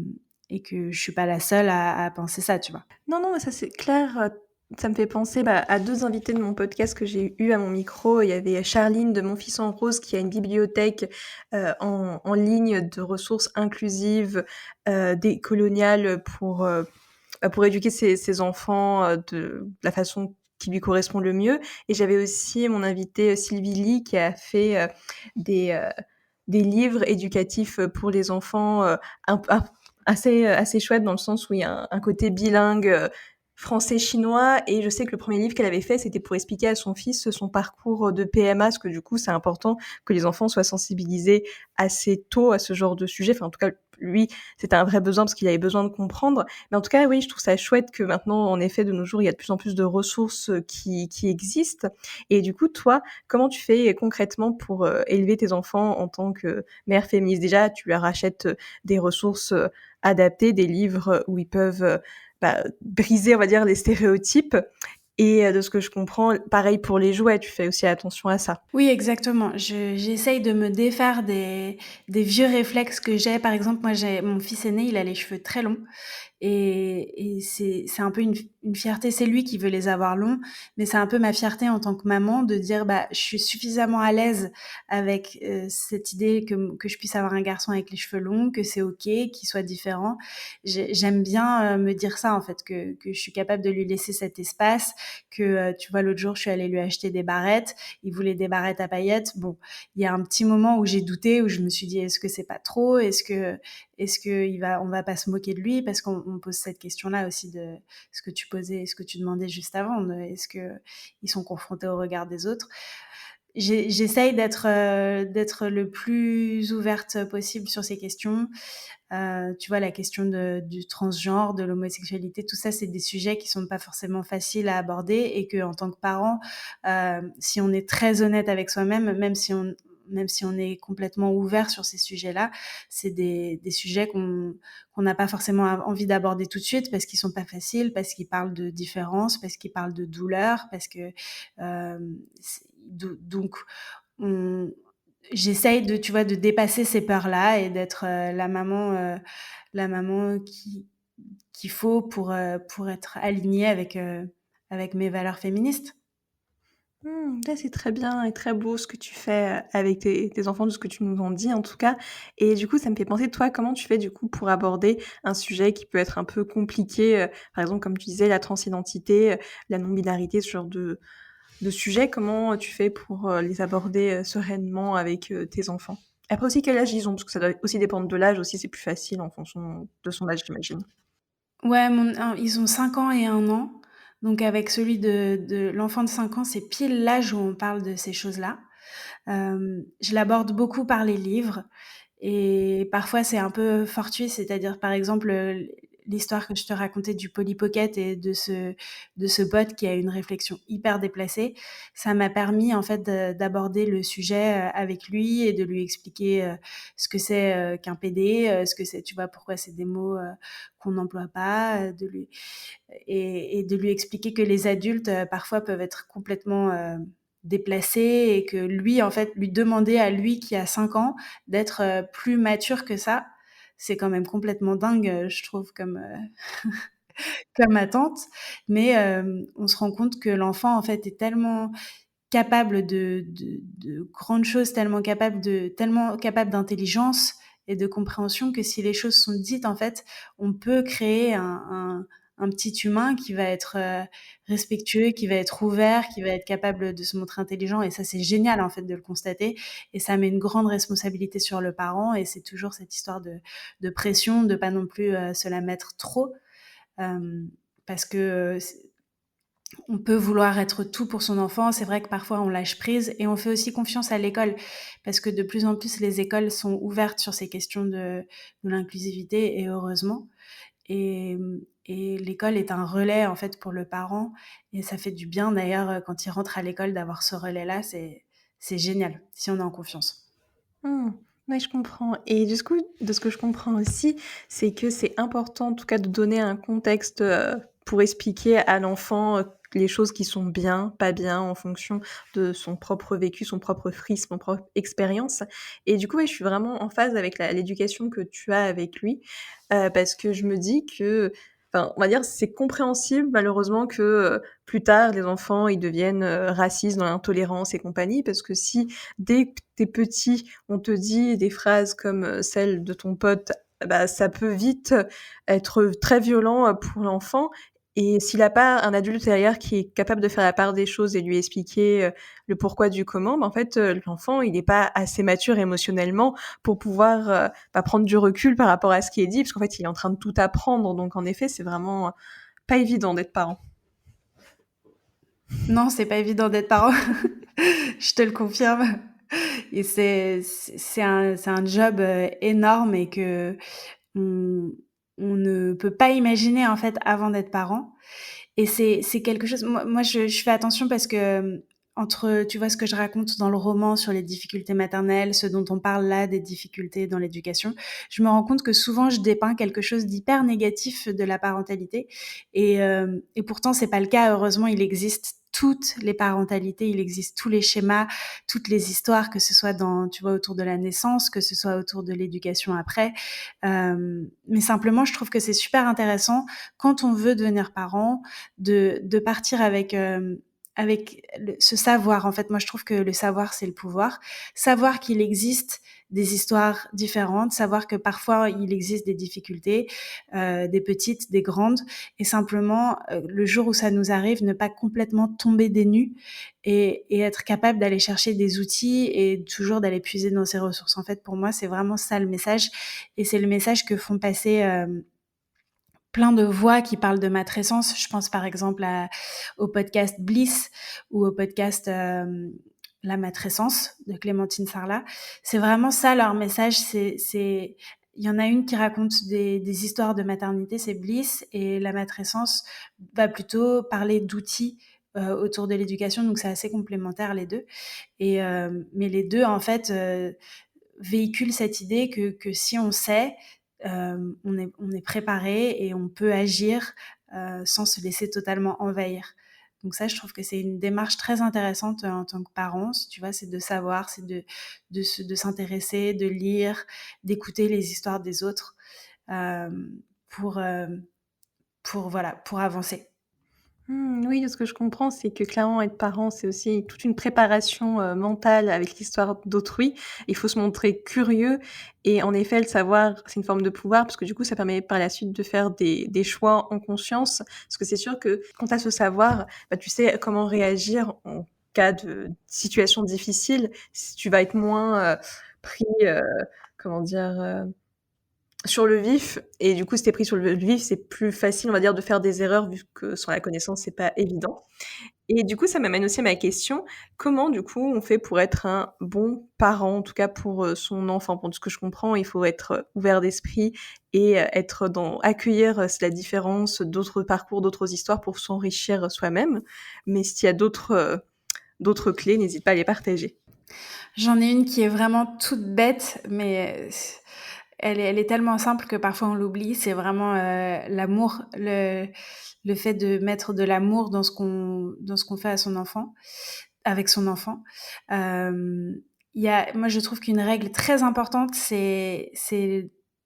je suis pas la seule à penser ça, tu vois. Non, non, mais ça c'est clair, ça me fait penser, à 2 invités de mon podcast que j'ai eu à mon micro. Il y avait Charline de Mon Fils en Rose qui a une bibliothèque, en ligne de ressources inclusives, décoloniales pour éduquer ses enfants, de la façon qui lui correspond le mieux. Et j'avais aussi mon invitée, Sylvie Ly qui a fait, des, heu, des livres éducatifs, pour les enfants, un assez chouette dans le sens où il y a un côté bilingue, français-chinois. Et je sais que le premier livre qu'elle avait fait, c'était pour expliquer à son fils son parcours de PMA, parce que du coup, c'est important que les enfants soient sensibilisés assez tôt à ce genre de sujet. Enfin, en tout cas, lui, c'était un vrai besoin parce qu'il avait besoin de comprendre. Mais en tout cas, oui, je trouve ça chouette que maintenant, en effet, de nos jours, il y a de plus en plus de ressources qui existent. Et du coup, toi, comment tu fais concrètement pour élever tes enfants en tant que mère féministe? Déjà, tu leur achètes des ressources adaptées, des livres où ils peuvent briser, on va dire, les stéréotypes. Et de ce que je comprends, pareil pour les jouets, tu fais aussi attention à ça. Oui, exactement. J'essaye de me défaire des vieux réflexes que j'ai. Par exemple, moi, j'ai mon fils aîné, il a les cheveux très longs. Et c'est un peu une fierté. C'est lui qui veut les avoir longs, mais c'est un peu ma fierté en tant que maman de dire, bah, je suis suffisamment à l'aise avec cette idée que je puisse avoir un garçon avec les cheveux longs, que c'est ok, qu'il soit différent. J'aime bien me dire ça en fait, que je suis capable de lui laisser cet espace. Que tu vois, l'autre jour, je suis allée lui acheter des barrettes. Il voulait des barrettes à paillettes. Bon, il y a un petit moment où j'ai douté, où je me suis dit, est-ce que c'est pas trop? Est-ce que on va pas se moquer de lui? Parce qu'on pose cette question-là aussi de ce que tu demandais juste avant, est-ce que ils sont confrontés au regard des autres? J'essaye d'être le plus ouverte possible sur ces questions. Tu vois, la question du transgenre, de l'homosexualité, tout ça, c'est des sujets qui sont pas forcément faciles à aborder et que en tant que parent, si on est très honnête avec soi-même, même si on est complètement ouvert sur ces sujets-là, c'est des sujets qu'on n'a pas forcément envie d'aborder tout de suite parce qu'ils sont pas faciles, parce qu'ils parlent de différence, parce qu'ils parlent de douleur, parce que donc on, j'essaye de, tu vois, de dépasser ces peurs-là et d'être la maman qu'il faut pour être alignée avec mes valeurs féministes. Là, c'est très bien et très beau ce que tu fais, avec tes enfants, de ce que tu nous en dis en tout cas. Et du coup, ça me fait penser, toi, comment tu fais du coup pour aborder un sujet qui peut être un peu compliqué, par exemple, comme tu disais, la transidentité, la non-binarité, ce genre de sujets. Comment tu fais pour, les aborder, sereinement avec, tes enfants? Après aussi, quel âge ils ont? Parce que ça doit aussi dépendre de l'âge aussi, c'est plus facile en fonction de son âge, j'imagine. Ouais, ils ont 5 ans et 1 an. Donc avec celui de l'enfant de 5 ans, c'est pile l'âge où on parle de ces choses-là. Je l'aborde beaucoup par les livres et parfois c'est un peu fortuit, c'est-à-dire par exemple, l'histoire que je te racontais du Polly Pocket et de ce bot qui a une réflexion hyper déplacée, ça m'a permis en fait d'aborder le sujet, avec lui et de lui expliquer, ce que c'est, qu'un PD, ce que c'est, tu vois? Pourquoi c'est des mots, qu'on n'emploie pas, et de lui expliquer que les adultes, parfois peuvent être complètement, déplacés et que lui, en fait, lui demander à lui qui a 5 ans d'être, plus mature que ça, c'est quand même complètement dingue, je trouve comme attente. Mais on se rend compte que l'enfant, en fait, est tellement capable de grandes choses, tellement capable d'intelligence et de compréhension que si les choses sont dites, en fait, on peut créer un petit humain qui va être respectueux, qui va être ouvert, qui va être capable de se montrer intelligent. Et ça, c'est génial, en fait, de le constater. Et ça met une grande responsabilité sur le parent. Et c'est toujours cette histoire de pression, de pas non plus se la mettre trop. Euh, Parce que on peut vouloir être tout pour son enfant. C'est vrai que parfois on lâche prise et on fait aussi confiance à l'école parce que de plus en plus les écoles sont ouvertes sur ces questions de l'inclusivité et heureusement. Et, et l'école est un relais en fait pour le parent et ça fait du bien d'ailleurs quand il rentre à l'école d'avoir ce relais-là. C'est génial si on est en confiance. Mmh. Ouais, je comprends. Et du coup, de ce que je comprends aussi, c'est que c'est important, en tout cas, de donner un contexte, pour expliquer à l'enfant, les choses qui sont bien, pas bien, en fonction de son propre vécu, son propre frisme, son propre expérience. Et du coup, ouais, je suis vraiment en phase avec l'éducation que tu as avec lui, parce que je me dis que, enfin, on va dire, c'est compréhensible malheureusement que plus tard, les enfants, ils deviennent racistes dans l'intolérance et compagnie, parce que si dès que t'es petit, on te dit des phrases comme celle de ton pote, bah, ça peut vite être très violent pour l'enfant. Et s'il n'a pas un adulte derrière qui est capable de faire la part des choses et lui expliquer le pourquoi du comment, bah, en fait, l'enfant, il n'est pas assez mature émotionnellement pour pouvoir bah, prendre du recul par rapport à ce qui est dit, parce qu'en fait, il est en train de tout apprendre. Donc, en effet, c'est vraiment pas évident d'être parent. Non, c'est pas évident d'être parent. Je te le confirme. Et c'est un job énorme et que on, on ne peut pas imaginer en fait avant d'être parent. Et c'est quelque chose. Moi je fais attention parce que entre, tu vois, ce que je raconte dans le roman sur les difficultés maternelles, ce dont on parle là, des difficultés dans l'éducation, je me rends compte que souvent je dépeins quelque chose d'hyper négatif de la parentalité. Et pourtant, c'est pas le cas. Heureusement, il existe toutes les parentalités, il existe tous les schémas, toutes les histoires, que ce soit dans, tu vois, autour de la naissance, que ce soit autour de l'éducation après. Mais simplement, je trouve que c'est super intéressant quand on veut devenir parent de partir avec ce savoir. En fait, moi, je trouve que le savoir, c'est le pouvoir. Savoir qu'il existe des histoires différentes, savoir que parfois il existe des difficultés, des petites, des grandes, et simplement le jour où ça nous arrive, ne pas complètement tomber des nues et être capable d'aller chercher des outils et toujours d'aller puiser dans ses ressources. En fait, pour moi, c'est vraiment ça le message, et c'est le message que font passer plein de voix qui parlent de matrescence. Je pense par exemple au podcast Bliss ou au podcast La matrescence de Clémentine Sarlat. C'est vraiment ça leur message. Il y en a une qui raconte des histoires de maternité, c'est Bliss, et La matrescence va plutôt parler d'outils autour de l'éducation. Donc c'est assez complémentaire les deux. Mais les deux en fait véhiculent cette idée que si on sait, on est préparé et on peut agir sans se laisser totalement envahir. Donc ça, je trouve que c'est une démarche très intéressante en tant que parent, si tu vois, c'est de savoir, c'est de s'intéresser, de lire, d'écouter les histoires des autres euh, pour, euh, voilà, pour avancer. Oui, de ce que je comprends, c'est que clairement être parent, c'est aussi toute une préparation mentale avec l'histoire d'autrui. Il faut se montrer curieux et en effet, le savoir, c'est une forme de pouvoir parce que du coup, ça permet par la suite de faire des choix en conscience. Parce que c'est sûr que quand tu as ce savoir, bah, tu sais comment réagir en cas de situation difficile. Si tu vas être moins pris, comment dire, sur le vif. Et du coup, si tu pris sur le vif, c'est plus facile, on va dire, de faire des erreurs vu que sans la connaissance, c'est pas évident. Et du coup, ça m'amène aussi à ma question. Comment, du coup, on fait pour être un bon parent, en tout cas pour son enfant? Pour ce que je comprends, il faut être ouvert d'esprit et être dans accueillir la différence d'autres parcours, d'autres histoires pour s'enrichir soi-même. Mais s'il y a d'autres clés, n'hésite pas à les partager. J'en ai une qui est vraiment toute bête, mais elle est tellement simple que parfois on l'oublie. C'est vraiment l'amour, le fait de mettre de l'amour dans ce qu'on fait à son enfant, avec son enfant. Moi, je trouve qu'une règle très importante, c'est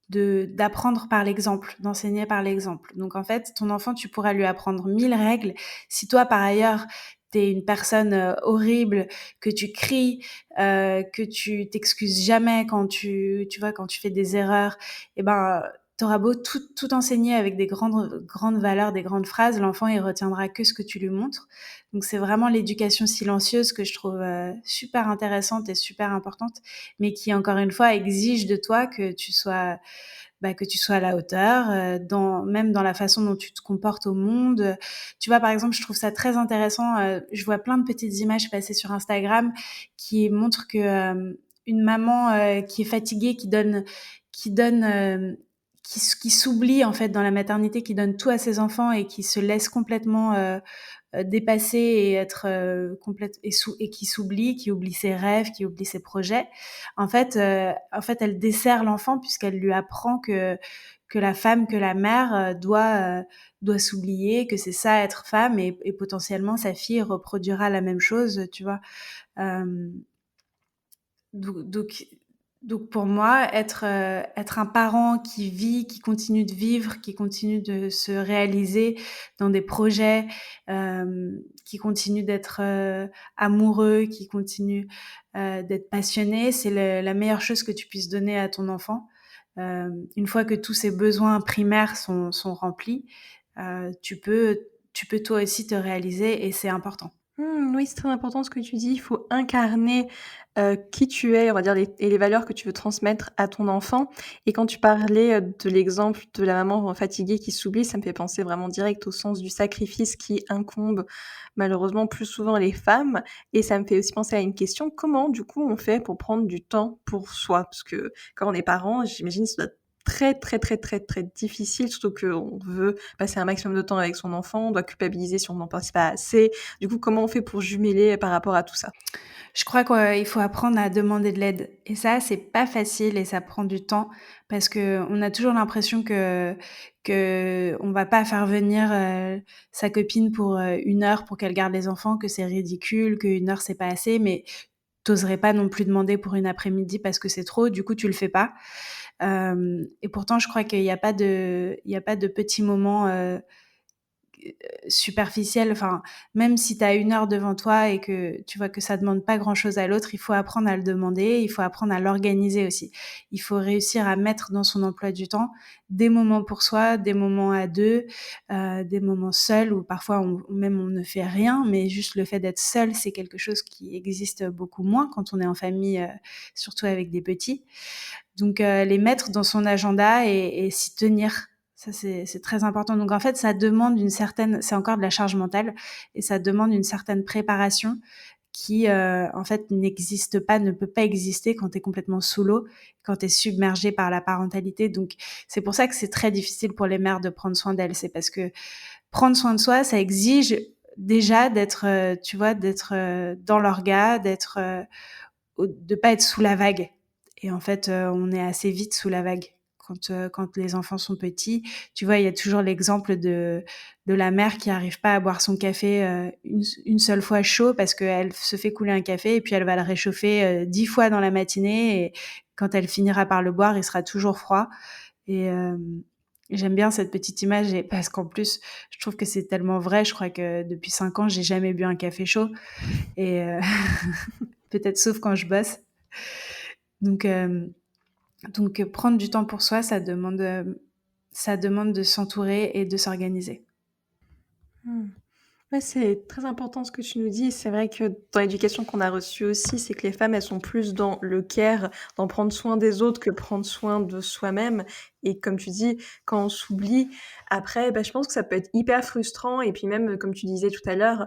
d'apprendre par l'exemple, d'enseigner par l'exemple. Donc en fait, ton enfant, tu pourras lui apprendre 1000 règles. Si toi, par ailleurs, t'es une personne horrible, que tu cries, que tu t'excuses jamais quand tu vois, quand tu fais des erreurs, et ben t'auras beau tout enseigner avec des grandes valeurs, des grandes phrases, l'enfant il retiendra que ce que tu lui montres. Donc c'est vraiment l'éducation silencieuse que je trouve super intéressante et super importante, mais qui encore une fois exige de toi que tu sois à la hauteur, même dans la façon dont tu te comportes au monde. Tu vois, par exemple, je trouve ça très intéressant. Je vois plein de petites images passer sur Instagram qui montrent que une maman qui est fatiguée, qui s'oublie en fait dans la maternité, qui donne tout à ses enfants et qui se laisse complètement dépasser et être complète et qui s'oublie, qui oublie ses rêves, qui oublie ses projets. En fait, elle dessert l'enfant puisqu'elle lui apprend que la femme, que la mère doit s'oublier, que c'est ça être femme et potentiellement sa fille reproduira la même chose, tu vois. Euh, donc, donc, donc pour moi, être un parent qui vit, qui continue de vivre, qui continue de se réaliser dans des projets, qui continue d'être amoureux, qui continue d'être passionné, c'est la meilleure chose que tu puisses donner à ton enfant. Une fois que tous ses besoins primaires sont remplis, tu peux toi aussi te réaliser et c'est important. Oui, c'est très important ce que tu dis. Il faut incarner, qui tu es, on va dire les valeurs que tu veux transmettre à ton enfant. Et quand tu parlais, de l'exemple de la maman fatiguée qui s'oublie, ça me fait penser vraiment direct au sens du sacrifice qui incombe malheureusement plus souvent les femmes. Et ça me fait aussi penser à une question: comment du coup on fait pour prendre du temps pour soi? Parce que quand on est parent, j'imagine ça doit être très, très, très, très, très difficile, surtout qu'on veut passer un maximum de temps avec son enfant, on doit culpabiliser si on n'en passe pas assez. Du coup, comment on fait pour jumeler par rapport à tout ça? Je crois qu'il faut apprendre à demander de l'aide et ça, c'est pas facile et ça prend du temps parce qu'on a toujours l'impression qu'on va pas faire venir, sa copine pour, 1 heure pour qu'elle garde les enfants, que c'est ridicule, qu'1 heure, c'est pas assez, mais tu pas non plus demander pour une après-midi parce que c'est trop, du coup, tu le fais pas. Et pourtant, je crois qu'il y a pas de petits moments, superficielle. Enfin, même si tu as 1 heure devant toi et que tu vois que ça demande pas grand-chose à l'autre, il faut apprendre à le demander, il faut apprendre à l'organiser aussi. Il faut réussir à mettre dans son emploi du temps des moments pour soi, des moments à 2, des moments seuls où parfois on ne fait rien, mais juste le fait d'être seul, c'est quelque chose qui existe beaucoup moins quand on est en famille, surtout avec des petits. Donc les mettre dans son agenda et s'y tenir. Ça, c'est très important. Donc, en fait, ça demande c'est encore de la charge mentale et ça demande une certaine préparation qui, en fait, n'existe pas, ne peut pas exister quand tu es complètement sous l'eau, quand tu es submergé par la parentalité. Donc, c'est pour ça que c'est très difficile pour les mères de prendre soin d'elles. C'est parce que prendre soin de soi, ça exige déjà d'être, tu vois, d'être dans l'orga, de pas être sous la vague. Et en fait, on est assez vite sous la vague quand les enfants sont petits. Tu vois, il y a toujours l'exemple de la mère qui arrive pas à boire son café une seule fois chaud parce qu'elle se fait couler un café et puis elle va le réchauffer 10 fois dans la matinée et quand elle finira par le boire, il sera toujours froid. Et j'aime bien cette petite image et parce qu'en plus, je trouve que c'est tellement vrai. Je crois que depuis 5 ans, j'ai jamais bu un café chaud et peut-être sauf quand je bosse. Donc, prendre du temps pour soi, ça demande de s'entourer et de s'organiser. Mmh. Ouais, c'est très important ce que tu nous dis. C'est vrai que dans l'éducation qu'on a reçue aussi, c'est que les femmes, elles sont plus dans le care, dans prendre soin des autres que prendre soin de soi-même. Et comme tu dis, quand on s'oublie, après, bah, je pense que ça peut être hyper frustrant. Et puis même, comme tu disais tout à l'heure,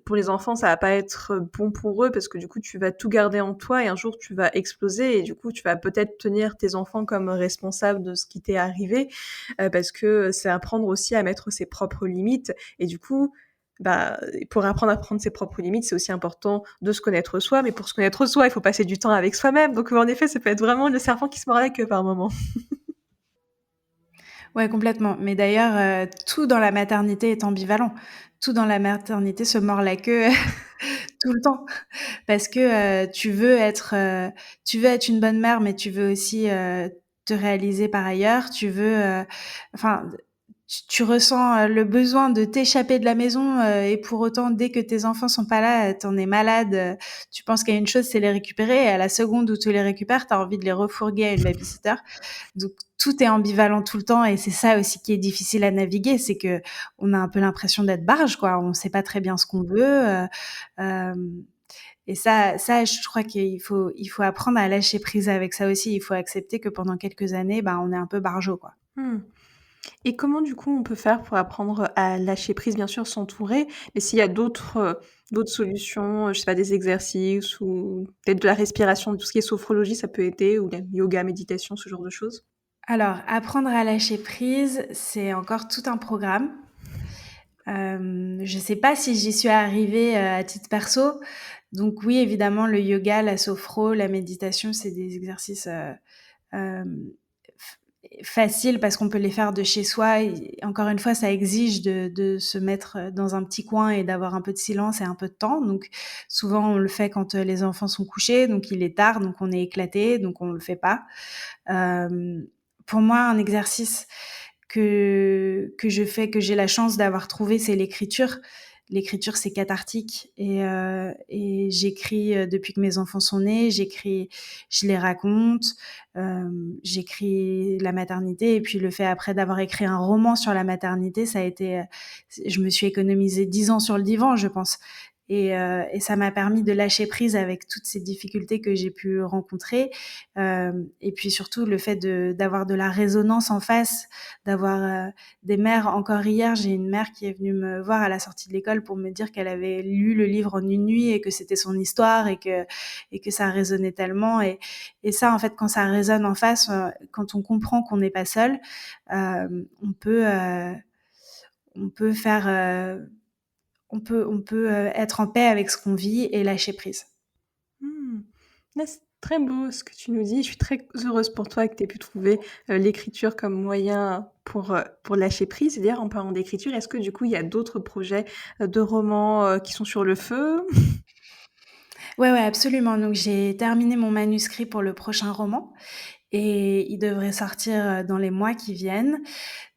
pour les enfants, ça va pas être bon pour eux parce que du coup, tu vas tout garder en toi et un jour, tu vas exploser et du coup, tu vas peut-être tenir tes enfants comme responsables de ce qui t'est arrivé, parce que c'est apprendre aussi à mettre ses propres limites. Et du coup, bah, pour apprendre à prendre ses propres limites, c'est aussi important de se connaître soi, mais pour se connaître soi, il faut passer du temps avec soi-même. Donc, en effet, ça peut être vraiment le serpent qui se mord la queue par moment. Ouais, complètement. Mais d'ailleurs, tout dans la maternité est ambivalent. Tout dans la maternité se mord la queue tout le temps parce que, tu veux être une bonne mère, mais tu veux aussi, te réaliser par ailleurs. Enfin, tu ressens, le besoin de t'échapper de la maison, et pour autant, dès que tes enfants sont pas là, tu es malade, tu penses qu'il y a une chose, c'est les récupérer et à la seconde où tu les récupères, tu as envie de les refourguer à une baby-sitter. Donc tout est ambivalent tout le temps et c'est ça aussi qui est difficile à naviguer, c'est qu'on a un peu l'impression d'être barge, quoi. On sait pas très bien ce qu'on veut, hem et ça, je crois qu'il faut apprendre à lâcher prise avec ça aussi. Il faut accepter que pendant quelques années, ben, on est un peu barjot, quoi. Mmh. Et comment, du coup, on peut faire pour apprendre à lâcher prise? Bien sûr, s'entourer, mais s'il y a d'autres solutions, je sais pas, des exercices ou peut-être de la respiration, tout ce qui est sophrologie, ça peut aider ou la yoga, méditation, ce genre de choses? Alors, apprendre à lâcher prise, c'est encore tout un programme. Je sais pas si j'y suis arrivée, à titre perso. Donc oui, évidemment, le yoga, la sophro, la méditation, c'est des exercices, hem, f facile parce qu'on peut les faire de chez soi. Et encore une fois, ça exige de se mettre dans un petit coin et d'avoir un peu de silence et un peu de temps. Donc, souvent, on le fait quand les enfants sont couchés, donc il est tard, donc on est éclaté, donc on le fait pas. Pour moi, un exercice que je fais, que j'ai la chance d'avoir trouvé, c'est l'écriture. L'écriture, c'est cathartique et j'écris depuis que mes enfants sont nés. J'écris, je les raconte. J'écris la maternité et puis le fait après d'avoir écrit un roman sur la maternité, ça a été, je me suis économisé 10 ans sur le divan, je pense. Et ça m'a permis de lâcher prise avec toutes ces difficultés que j'ai pu rencontrer. Et puis surtout le fait d'avoir de la résonance en face, d'avoir des mères. Encore hier, j'ai une mère qui est venue me voir à la sortie de l'école pour me dire qu'elle avait lu le livre en une nuit et que c'était son histoire et que ça résonnait tellement. Et ça, en fait, quand ça résonne en face, quand on comprend qu'on n'est pas seul, on peut faire être en paix avec ce qu'on vit et lâcher prise. Mmh. Ouais, c'est très beau ce que tu nous dis. Je suis très heureuse pour toi que tu aies pu trouver, l'écriture comme moyen pour lâcher prise. Et d'ailleurs, en parlant d'écriture, est-ce que du coup, il y a d'autres projets, de romans, qui sont sur le feu? Ouais, ouais, absolument. Donc j'ai terminé mon manuscrit pour le prochain roman et il devrait sortir, dans les mois qui viennent.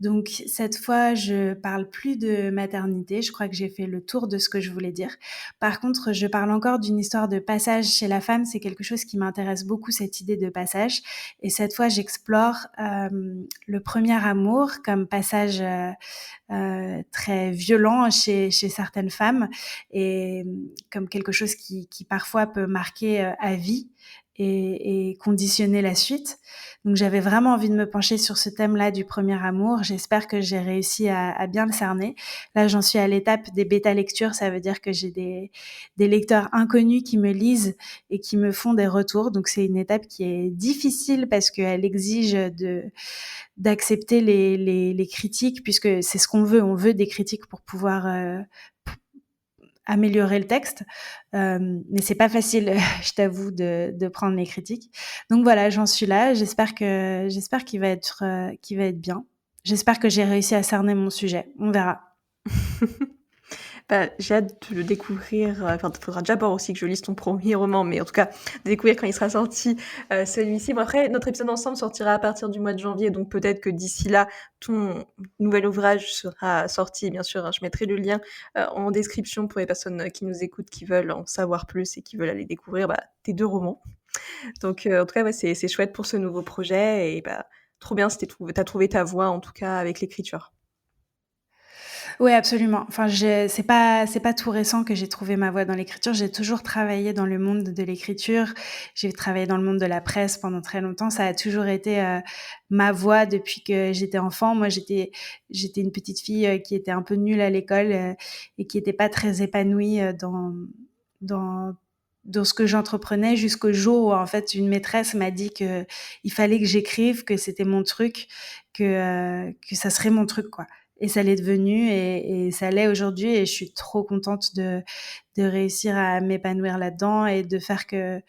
Donc cette fois, je parle plus de maternité. Je crois que j'ai fait le tour de ce que je voulais dire. Par contre, je parle encore d'une histoire de passage chez la femme. C'est quelque chose qui m'intéresse beaucoup, cette idée de passage. Et cette fois, j'explore le premier amour comme passage très violent chez certaines femmes et comme quelque chose qui parfois peut marquer à vie et conditionner la suite. Donc j'avais vraiment envie de me pencher sur ce thème-là du premier amour. J'espère que j'ai réussi à bien le cerner. Là, j'en suis à l'étape des bêta-lectures. Ça veut dire que j'ai des lecteurs inconnus qui me lisent et qui me font des retours. Donc c'est une étape qui est difficile parce qu'elle exige d'accepter les critiques puisque c'est ce qu'on veut. On veut des critiques pour pouvoir améliorer le texte, mais c'est pas facile, je t'avoue, de prendre les critiques. Donc voilà, j'en suis là. J'espère qu'il va être bien. J'espère que j'ai réussi à cerner mon sujet. On verra. Bah, j'ai hâte de le découvrir, enfin, il faudra d'abord aussi que je lise ton premier roman, mais en tout cas, de découvrir quand il sera sorti, celui-ci. Bon après, notre épisode ensemble sortira à partir du mois de janvier, donc peut-être que d'ici là, ton nouvel ouvrage sera sorti. Bien sûr, hein, je mettrai le lien, en description pour les personnes, qui nous écoutent, qui veulent en savoir plus et qui veulent aller découvrir, bah, tes 2 romans. Donc, en tout cas, ouais, c'est chouette pour ce nouveau projet et bah, trop bien si tu trouvé ta voie, en tout cas, avec l'écriture. Oui, absolument. Enfin, c'est pas tout récent que j'ai trouvé ma voie dans l'écriture. J'ai toujours travaillé dans le monde de l'écriture. J'ai travaillé dans le monde de la presse pendant très longtemps. Ça a toujours été ma voie depuis que j'étais enfant. Moi, j'étais une petite fille qui était un peu nulle à l'école et qui était pas très épanouie dans dans ce que j'entreprenais jusqu'au jour où en fait une maîtresse m'a dit que il fallait que j'écrive, que c'était mon truc, que ça serait mon truc quoi. Et ça l'est devenu et ça l'est aujourd'hui et je suis trop contente de réussir à m'épanouir là-dedans et de faire que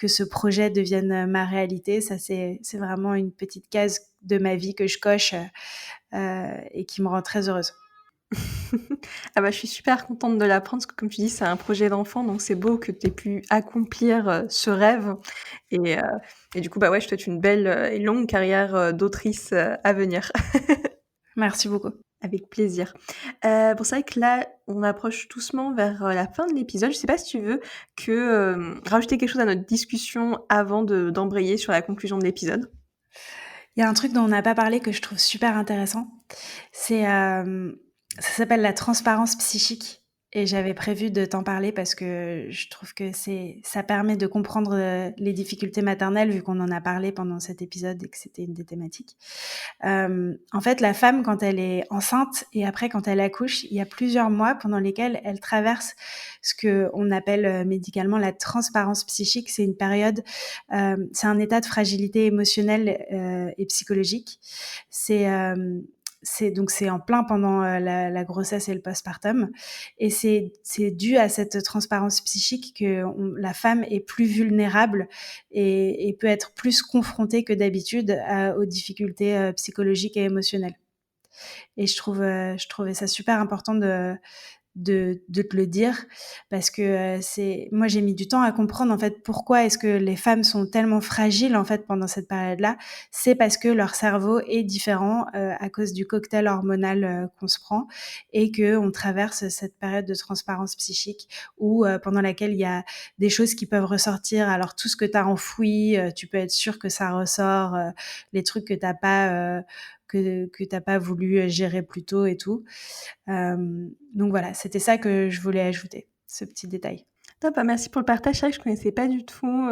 ce projet devienne ma réalité. Ça, c'est vraiment une petite case de ma vie que je coche et qui me rend très heureuse. Ah bah, je suis super contente de l'apprendre parce que comme tu dis, c'est un projet d'enfant, donc c'est beau que tu aies pu accomplir, ce rêve et heu et du coup, bah, ouais, je te souhaite une belle, et longue carrière, d'autrice, à venir. Merci beaucoup. Avec plaisir. Bon, c'est vrai que là, on approche doucement vers, la fin de l'épisode. Je sais pas si tu veux que, rajouter quelque chose à notre discussion avant d'embrayer sur la conclusion de l'épisode? Il y a un truc dont on n'a pas parlé que je trouve super intéressant. C'est, ça s'appelle la transparence psychique et j'avais prévu de t'en parler parce que je trouve que ça permet de comprendre, les difficultés maternelles vu qu'on en a parlé pendant cet épisode et que c'était une des thématiques. En fait, la femme, quand elle est enceinte et après quand elle accouche, il y a plusieurs mois pendant lesquels elle traverse ce qu'on appelle, médicalement la transparence psychique. C'est une période, c'est un état de fragilité émotionnelle, et psychologique. C'est, c'est en plein pendant la grossesse et le postpartum, et c'est dû à cette transparence psychique que la femme est plus vulnérable et peut être plus confrontée que d'habitude aux difficultés psychologiques et émotionnelles. Et je trouvais ça super important de te le dire, parce que c'est moi j'ai mis du temps à comprendre en fait pourquoi est-ce que les femmes sont tellement fragiles en fait pendant cette période-là. C'est parce que leur cerveau est différent à cause du cocktail hormonal qu'on se prend, et que on traverse cette période de transparence psychique où pendant laquelle il y a des choses qui peuvent ressortir. Alors tout ce que tu as enfoui, tu peux être sûr que ça ressort, les trucs que t'as pas voulu gérer plus tôt et tout. Donc voilà, c'était ça que je voulais ajouter, ce petit détail. Top, bah, merci pour le partage. C'est vrai que je connaissais pas du tout,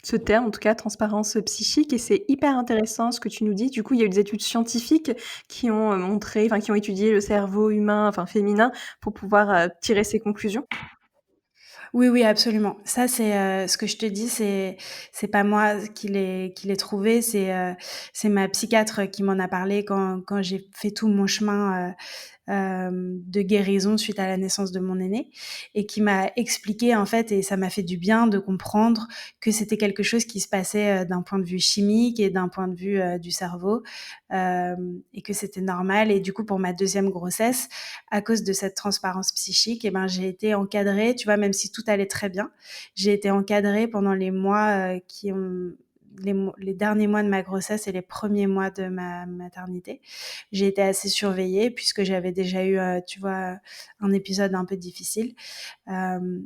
ce terme, en tout cas transparence, psychique, et c'est hyper intéressant ce que tu nous dis. Du coup, il y a eu des études scientifiques qui ont, montré qui ont étudié le cerveau humain, enfin féminin, pour pouvoir, tirer ces conclusions? Oui, oui, absolument. Ça, c'est ce que je te dis, c'est pas moi qui l'ai trouvé, c'est ma psychiatre qui m'en a parlé quand j'ai fait tout mon chemin de guérison suite à la naissance de mon aîné, et qui m'a expliqué en fait, et ça m'a fait du bien de comprendre que c'était quelque chose qui se passait d'un point de vue chimique et d'un point de vue du cerveau, et que c'était normal. Et du coup, pour ma deuxième grossesse, à cause de cette transparence psychique, et ben j'ai été encadrée, tu vois, même si tout allait très bien, j'ai été encadrée pendant les mois qui ont les derniers mois de ma grossesse et les premiers mois de ma maternité. J'ai été assez surveillée puisque j'avais déjà eu, tu vois, un épisode un peu difficile. Euh,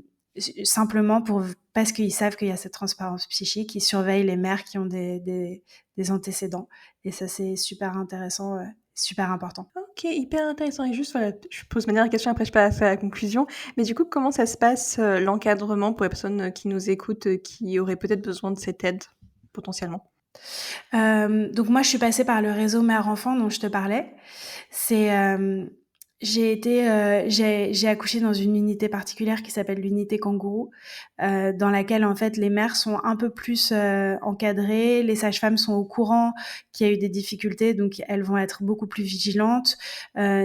Simplement parce qu'ils savent qu'il y a cette transparence psychique, ils surveillent les mères qui ont des antécédents. Et ça, c'est super intéressant, super important. OK, hyper intéressant, et juste, voilà, je pose ma dernière question, après je passe à la conclusion. Mais du coup, comment ça se passe, l'encadrement pour les personnes, qui nous écoutent, qui auraient peut-être besoin de cette aide, potentiellement? Donc moi, je suis passée par le réseau mère-enfant dont je te parlais. C'est, j'ai accouché dans une unité particulière qui s'appelle l'unité kangourou, dans laquelle en fait les mères sont un peu plus encadrées, les sages-femmes sont au courant qu'il y a eu des difficultés, donc elles vont être beaucoup plus vigilantes.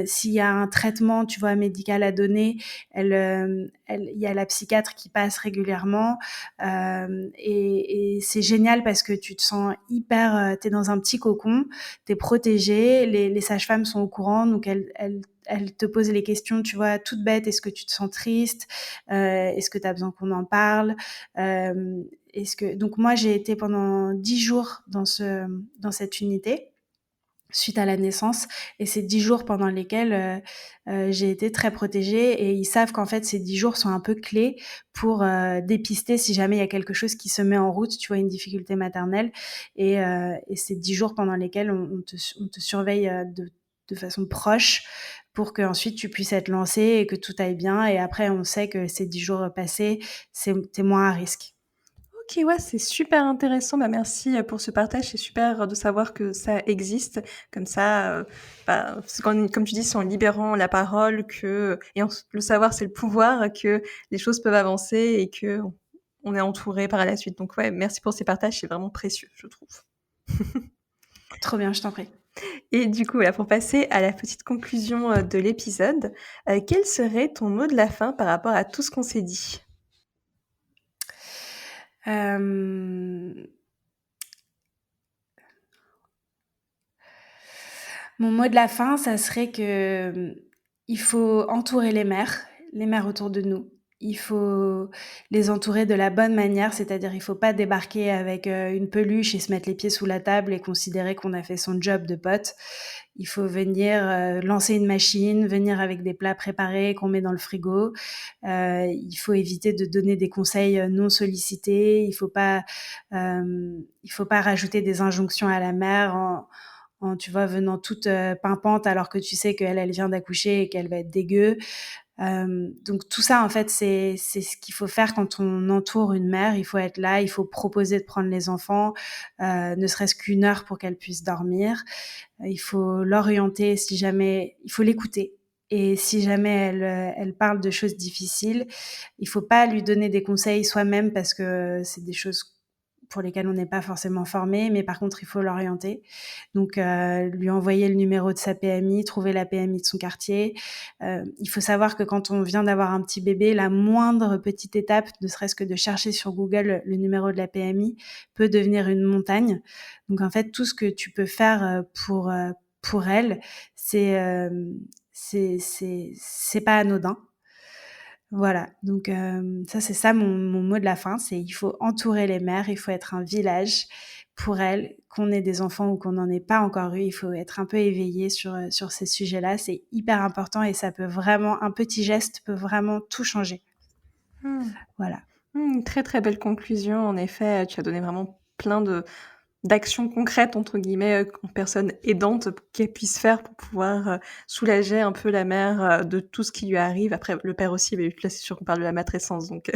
S'il y a un traitement, tu vois, médical à donner, il y a la psychiatre qui passe régulièrement, et c'est génial parce que tu te sens hyper, t'es dans un petit cocon, t'es protégée, les sages-femmes sont au courant, donc elles te posent les questions, tu vois, toutes bêtes. Est-ce que tu te sens triste? Est-ce que tu as besoin qu'on en parle? Donc moi, j'ai été pendant 10 jours dans cette unité suite à la naissance, et c'est 10 jours pendant lesquels j'ai été très protégée, et ils savent qu'en fait ces 10 jours sont un peu clés pour dépister si jamais il y a quelque chose qui se met en route, tu vois, une difficulté maternelle, et c'est 10 jours pendant lesquels on te surveille de façon proche pour qu'ensuite tu puisses être lancé et que tout aille bien, et après on sait que ces 10 jours passés, t'es moins à risque. OK, ouais, c'est super intéressant. Bah, merci, pour ce partage. C'est super, de savoir que ça existe. Comme ça, bah, c'est quand, comme tu dis, c'est en libérant la parole que, et en le savoir, c'est le pouvoir, que les choses peuvent avancer et qu'on est entouré par la suite. Donc ouais, merci pour ces partages, c'est vraiment précieux, je trouve. Trop bien, je t'en prie. Et du coup, voilà, pour passer à la petite conclusion, de l'épisode, quel serait ton mot de la fin par rapport à tout ce qu'on s'est dit? Euh, Mon mot de la fin, ça serait que il faut entourer les mères autour de nous. Il faut les entourer de la bonne manière, c'est-à-dire il faut pas débarquer avec une peluche et se mettre les pieds sous la table et considérer qu'on a fait son job de pote. Il faut venir lancer une machine, venir avec des plats préparés qu'on met dans le frigo. Il faut éviter de donner des conseils non sollicités. Il faut pas rajouter des injonctions à la mère tu vois, venant toute pimpante alors que tu sais qu'elle vient d'accoucher et qu'elle va être dégueu. Donc tout ça, en fait, c'est ce qu'il faut faire quand on entoure une mère. Il faut être là, il faut proposer de prendre les enfants, ne serait-ce qu'une heure pour qu'elle puisse dormir. Il faut l'orienter si jamais, il faut l'écouter. Et si jamais elle parle de choses difficiles, il faut pas lui donner des conseils soi-même parce que c'est des choses pour lesquels on n'est pas forcément formé, mais par contre, il faut l'orienter. Donc, lui envoyer le numéro de sa PMI, trouver la PMI de son quartier. Il faut savoir que quand on vient d'avoir un petit bébé, la moindre petite étape, ne serait-ce que de chercher sur Google le numéro de la PMI, peut devenir une montagne. Donc, en fait, tout ce que tu peux faire pour elle, c'est pas anodin. Voilà, donc ça, c'est ça mon mot de la fin, c'est il faut entourer les mères, il faut être un village pour elles, qu'on ait des enfants ou qu'on n'en ait pas encore eu, il faut être un peu éveillé sur ces sujets-là, c'est hyper important et ça peut vraiment un petit geste peut vraiment tout changer. Mmh. Voilà. Une très, très belle conclusion. En effet, tu as donné vraiment plein d'actions concrètes entre guillemets, qu'une personne aidante qu'elle puisse faire pour pouvoir, soulager un peu la mère, de tout ce qui lui arrive. Après le père aussi, mais là, c'est sûr qu'on parle de la matrescence donc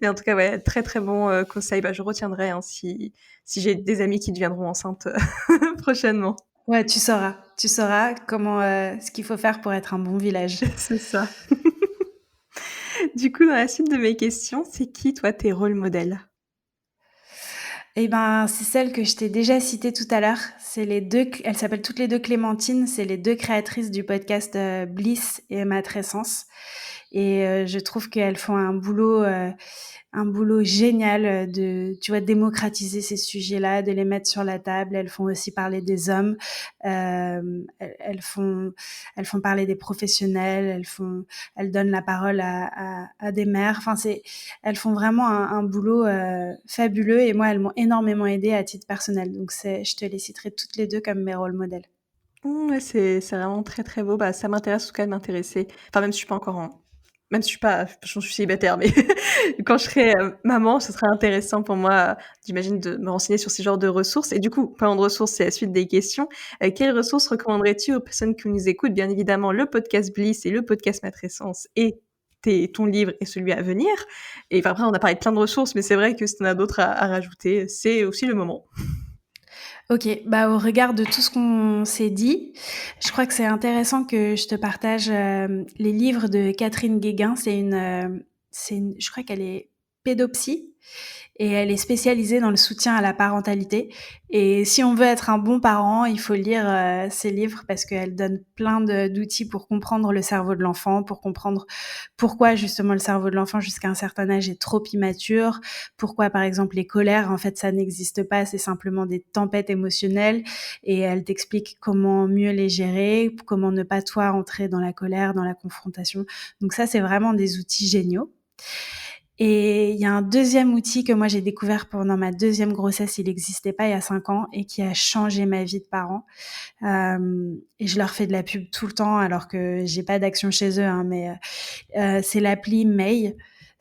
mais en tout cas, ouais, très, très bon, conseil. Bah, je retiendrai, hein, si j'ai des amies qui deviendront enceintes, prochainement. Ouais, tu sauras comment, ce qu'il faut faire pour être un bon village. C'est ça. Du coup, dans la suite de mes questions, c'est qui toi tes rôles modèles? Eh ben, c'est celle que je t'ai déjà citée tout à l'heure. C'est les 2 elles s'appellent toutes les 2 Clémentine, c'est les 2 créatrices du podcast, Bliss et Matrescence et je trouve qu'elles font un boulot génial de, tu vois, démocratiser ces sujets-là, de les mettre sur la table. Elles font aussi parler des hommes, elles font parler des professionnels, elles donnent la parole à des mères. Enfin, elles font vraiment un boulot fabuleux et moi, elles m'ont énormément aidée à titre personnel. Donc, je te les citerai toutes les deux comme mes rôles modèles. Mmh, ouais, c'est vraiment très, très beau. Bah, ça m'intéresse en tout cas de m'intéresser. Enfin, même si je suis pas encore en même si je suis pas je suis célibataire, mais quand je serai, maman, ce sera intéressant pour moi, j'imagine, de me renseigner sur ces genres de ressources et du coup, parlant de ressources, c'est la suite des questions. Quelles ressources recommanderais-tu aux personnes qui nous écoutent? Bien évidemment, le podcast Bliss et le podcast Matrescence et ton livre et celui à venir et enfin, après on a parlé de plein de ressources, mais c'est vrai que si tu en as d'autres à rajouter, c'est aussi le moment. Ok, bah au regard de tout ce qu'on s'est dit, je crois que c'est intéressant que je te partage les livres de Catherine Guéguin. Je crois qu'elle est pédopsie et elle est spécialisée dans le soutien à la parentalité. Et si on veut être un bon parent, il faut lire ces livres parce qu'elle donne plein d'outils pour comprendre le cerveau de l'enfant, pour comprendre pourquoi justement le cerveau de l'enfant jusqu'à un certain âge est trop immature, pourquoi par exemple les colères, en fait ça n'existe pas, c'est simplement des tempêtes émotionnelles et elle t'explique comment mieux les gérer, comment ne pas toi entrer dans la colère, dans la confrontation. Donc ça c'est vraiment des outils géniaux. Et il y a un deuxième outil que moi j'ai découvert pendant ma deuxième grossesse, il n'existait pas il y a 5 ans et qui a changé ma vie de parent. Et je leur fais de la pub tout le temps alors que j'ai pas d'action chez eux, hein, mais c'est l'appli May.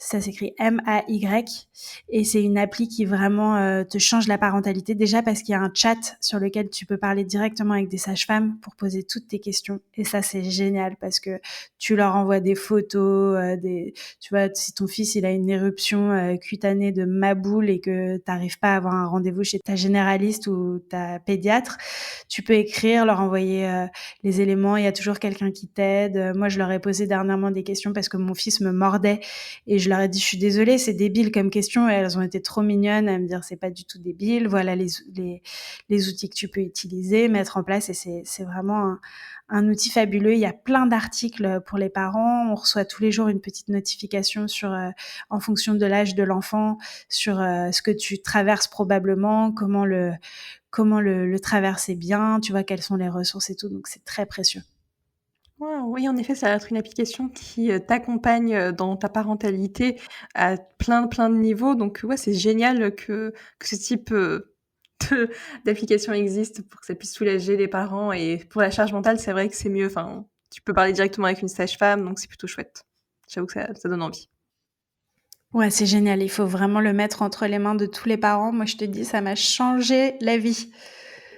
Ça s'écrit M-A-Y et c'est une appli qui vraiment te change la parentalité. Déjà parce qu'il y a un chat sur lequel tu peux parler directement avec des sages-femmes pour poser toutes tes questions. Et ça, c'est génial parce que tu leur envoies des photos, tu vois, si ton fils il a une éruption cutanée de maboule et que t'arrives pas à avoir un rendez-vous chez ta généraliste ou ta pédiatre, tu peux écrire, leur envoyer les éléments. Il y a toujours quelqu'un qui t'aide. Moi, je leur ai posé dernièrement des questions parce que mon fils me mordait et je leur ai dit, je suis désolée, c'est débile comme question. Et elles ont été trop mignonnes à me dire, c'est pas du tout débile. Voilà les outils que tu peux utiliser, mettre en place. Et c'est vraiment un outil fabuleux. Il y a plein d'articles pour les parents. On reçoit tous les jours une petite notification en fonction de l'âge de l'enfant, sur ce que tu traverses probablement, comment le traverser bien, tu vois, quelles sont les ressources et tout. Donc, c'est très précieux. Waouh, oui, en effet, ça va être une application qui, t'accompagne, dans ta parentalité à plein de niveaux donc ouais, c'est génial que ce type, de d'application existe pour que ça puisse soulager les parents et pour la charge mentale, c'est vrai que c'est mieux. Enfin, tu peux parler directement avec une sage-femme donc c'est plutôt chouette. J'avoue que ça donne envie. Ouais, c'est génial. Il faut vraiment le mettre entre les mains de tous les parents. Moi, je te dis, ça m'a changé la vie.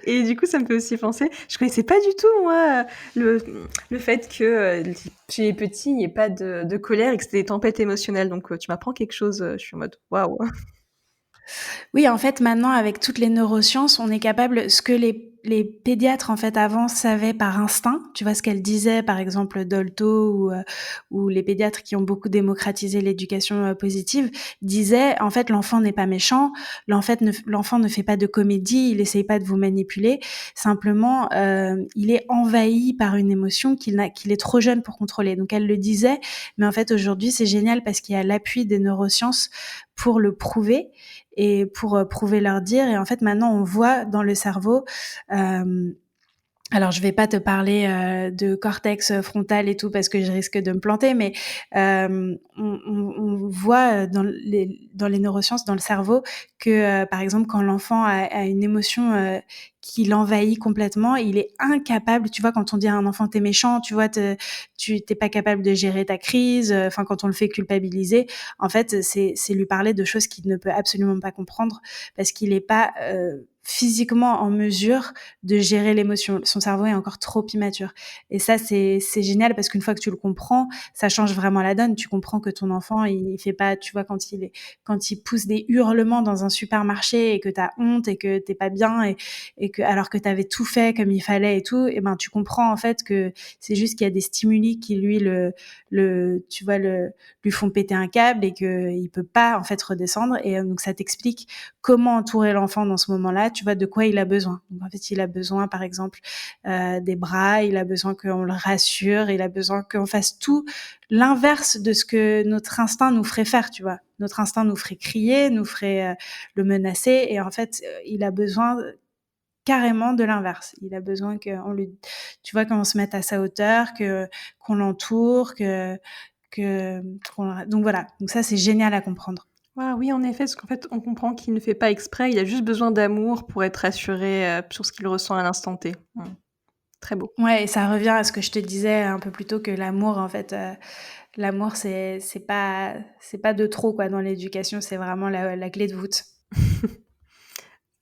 Et du coup, ça me fait aussi penser, je connaissais pas du tout moi, le fait que, chez les petits, il y ait pas de colère et que c'était des tempêtes émotionnelles donc tu m'apprends quelque chose, je suis en mode: «Waouh!» Oui, en fait, maintenant, avec toutes les neurosciences, on est capable, ce que les pédiatres, en fait, avant, savaient par instinct. Tu vois ce qu'elle disait, par exemple, Dolto ou les pédiatres qui ont beaucoup démocratisé l'éducation positive, disaient, en fait, l'enfant n'est pas méchant, l'enfant ne fait pas de comédie, il essaye pas de vous manipuler. Simplement, il est envahi par une émotion qu'il est trop jeune pour contrôler. Donc, elle le disait, mais en fait, aujourd'hui, c'est génial parce qu'il y a l'appui des neurosciences pour le prouver et pour prouver leur dire. Et en fait, maintenant, on voit dans le cerveau, alors je vais pas te parler de cortex frontal et tout parce que je risque de me planter, mais on voit dans les neurosciences, dans le cerveau, que par exemple, quand l'enfant a une émotion qui l'envahit complètement, il est incapable. Tu vois, quand on dit à un enfant t'es méchant, tu vois, tu t'es pas capable de gérer ta crise. Enfin, quand on le fait culpabiliser, en fait, c'est lui parler de choses qu'il ne peut absolument pas comprendre parce qu'il est pas physiquement en mesure de gérer l'émotion. Son cerveau est encore trop immature. Et ça, c'est génial parce qu'une fois que tu le comprends, ça change vraiment la donne. Tu comprends que ton enfant, il fait pas, tu vois, quand il pousse des hurlements dans un supermarché et que t'as honte et que t'es pas bien et que, alors que t'avais tout fait comme il fallait et tout, et ben, tu comprends, en fait, que c'est juste qu'il y a des stimuli qui, lui, lui font péter un câble et qu'il peut pas, en fait, redescendre. Et donc, ça t'explique comment entourer l'enfant dans ce moment-là, tu vois de quoi il a besoin. Donc, en fait, il a besoin, par exemple, des bras, il a besoin qu'on le rassure, il a besoin qu'on fasse tout l'inverse de ce que notre instinct nous ferait faire, tu vois. Notre instinct nous ferait crier, nous ferait le menacer, et en fait, il a besoin carrément de l'inverse. Il a besoin tu vois, qu'on se mette à sa hauteur, qu'on l'entoure, donc voilà. Donc ça, c'est génial à comprendre. Ah oui, en effet, parce qu'en fait, on comprend qu'il ne fait pas exprès, il a juste besoin d'amour pour être rassuré, sur ce qu'il ressent à l'instant T. Très beau. Ouais, et ça revient à ce que je te disais un peu plus tôt, que l'amour, en fait, l'amour, c'est pas de trop, quoi, dans l'éducation, c'est vraiment la clé de voûte.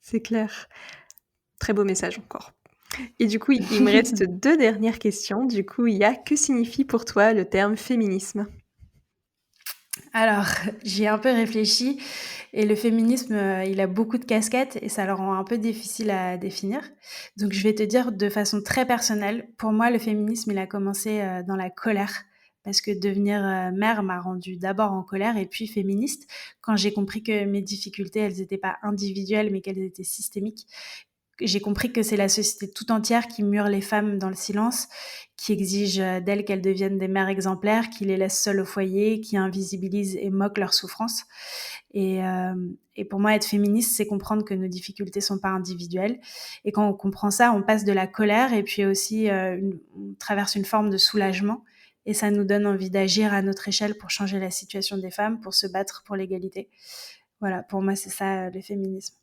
C'est clair. Très beau message encore. Et du coup, il me reste 2 dernières questions. Du coup, il y a que signifie pour toi le terme féminisme? Alors, j'y ai un peu réfléchi et le féminisme, il a beaucoup de casquettes et ça le rend un peu difficile à définir. Donc je vais te dire de façon très personnelle, pour moi, le féminisme, il a commencé, dans la colère parce que devenir, mère m'a rendue d'abord en colère et puis féministe quand j'ai compris que mes difficultés, elles étaient pas individuelles mais qu'elles étaient systémiques. J'ai compris que c'est la société tout entière qui mure les femmes dans le silence, qui exige d'elles qu'elles deviennent des mères exemplaires, qui les laisse seules au foyer, qui invisibilise et moque leurs souffrances. Et pour moi, être féministe, c'est comprendre que nos difficultés sont pas individuelles. Et quand on comprend ça, on passe de la colère et puis aussi on traverse une forme de soulagement. Et ça nous donne envie d'agir à notre échelle pour changer la situation des femmes, pour se battre pour l'égalité. Voilà, pour moi, c'est ça le féminisme.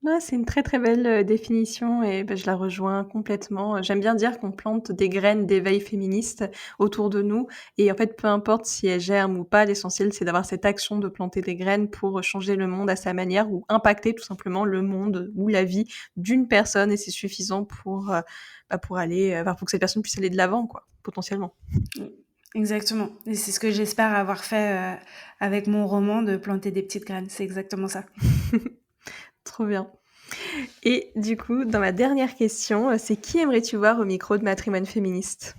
Ouais, c'est une très, très belle, définition et je la rejoins complètement. J'aime bien dire qu'on plante des graines d'éveil féministe autour de nous et en fait, peu importe si elles germent ou pas, l'essentiel, c'est d'avoir cette action de planter des graines pour changer le monde à sa manière ou impacter tout simplement le monde ou la vie d'une personne et c'est suffisant pour aller, pour que cette personne puisse aller de l'avant, quoi, potentiellement. Exactement. Et c'est ce que j'espère avoir fait avec mon roman, de planter des petites graines. C'est exactement ça. Trop bien. Et du coup, dans ma dernière question, c'est qui aimerais-tu voir au micro de Matrimoine féministe?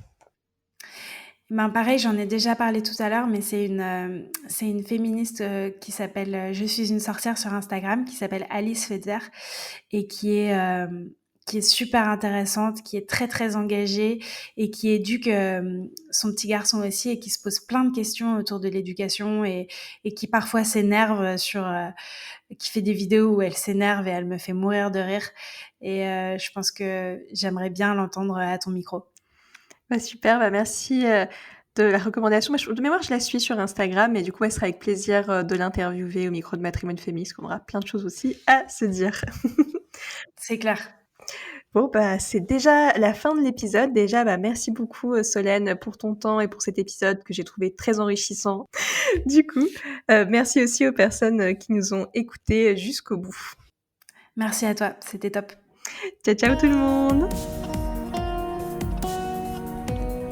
Ben pareil, j'en ai déjà parlé tout à l'heure, mais c'est une féministe qui s'appelle Je suis une sorcière sur Instagram, qui s'appelle Alice Fetzer et qui est super intéressante, qui est très très engagée et qui éduque son petit garçon aussi et qui se pose plein de questions autour de l'éducation et qui parfois s'énerve qui fait des vidéos où elle s'énerve et elle me fait mourir de rire. Et je pense que j'aimerais bien l'entendre à ton micro. Bah, super, merci, de la recommandation. Moi, de mémoire, je la suis sur Instagram et du coup, elle sera avec plaisir, de l'interviewer au micro de Matrimoine féministe, qu'on aura plein de choses aussi à se dire. C'est clair. Bon, c'est déjà la fin de l'épisode. Déjà, merci beaucoup, Solène, pour ton temps et pour cet épisode que j'ai trouvé très enrichissant. Du coup, merci aussi aux personnes, qui nous ont écoutés jusqu'au bout. Merci à toi, c'était top. Ciao, ciao tout le monde!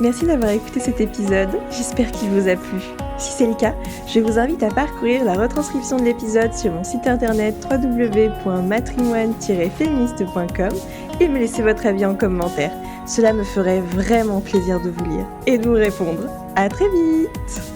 Merci d'avoir écouté cet épisode, j'espère qu'il vous a plu. Si c'est le cas, je vous invite à parcourir la retranscription de l'épisode sur mon site internet www.matrimoine-féministe.com et me laisser votre avis en commentaire. Cela me ferait vraiment plaisir de vous lire et de vous répondre. À très vite!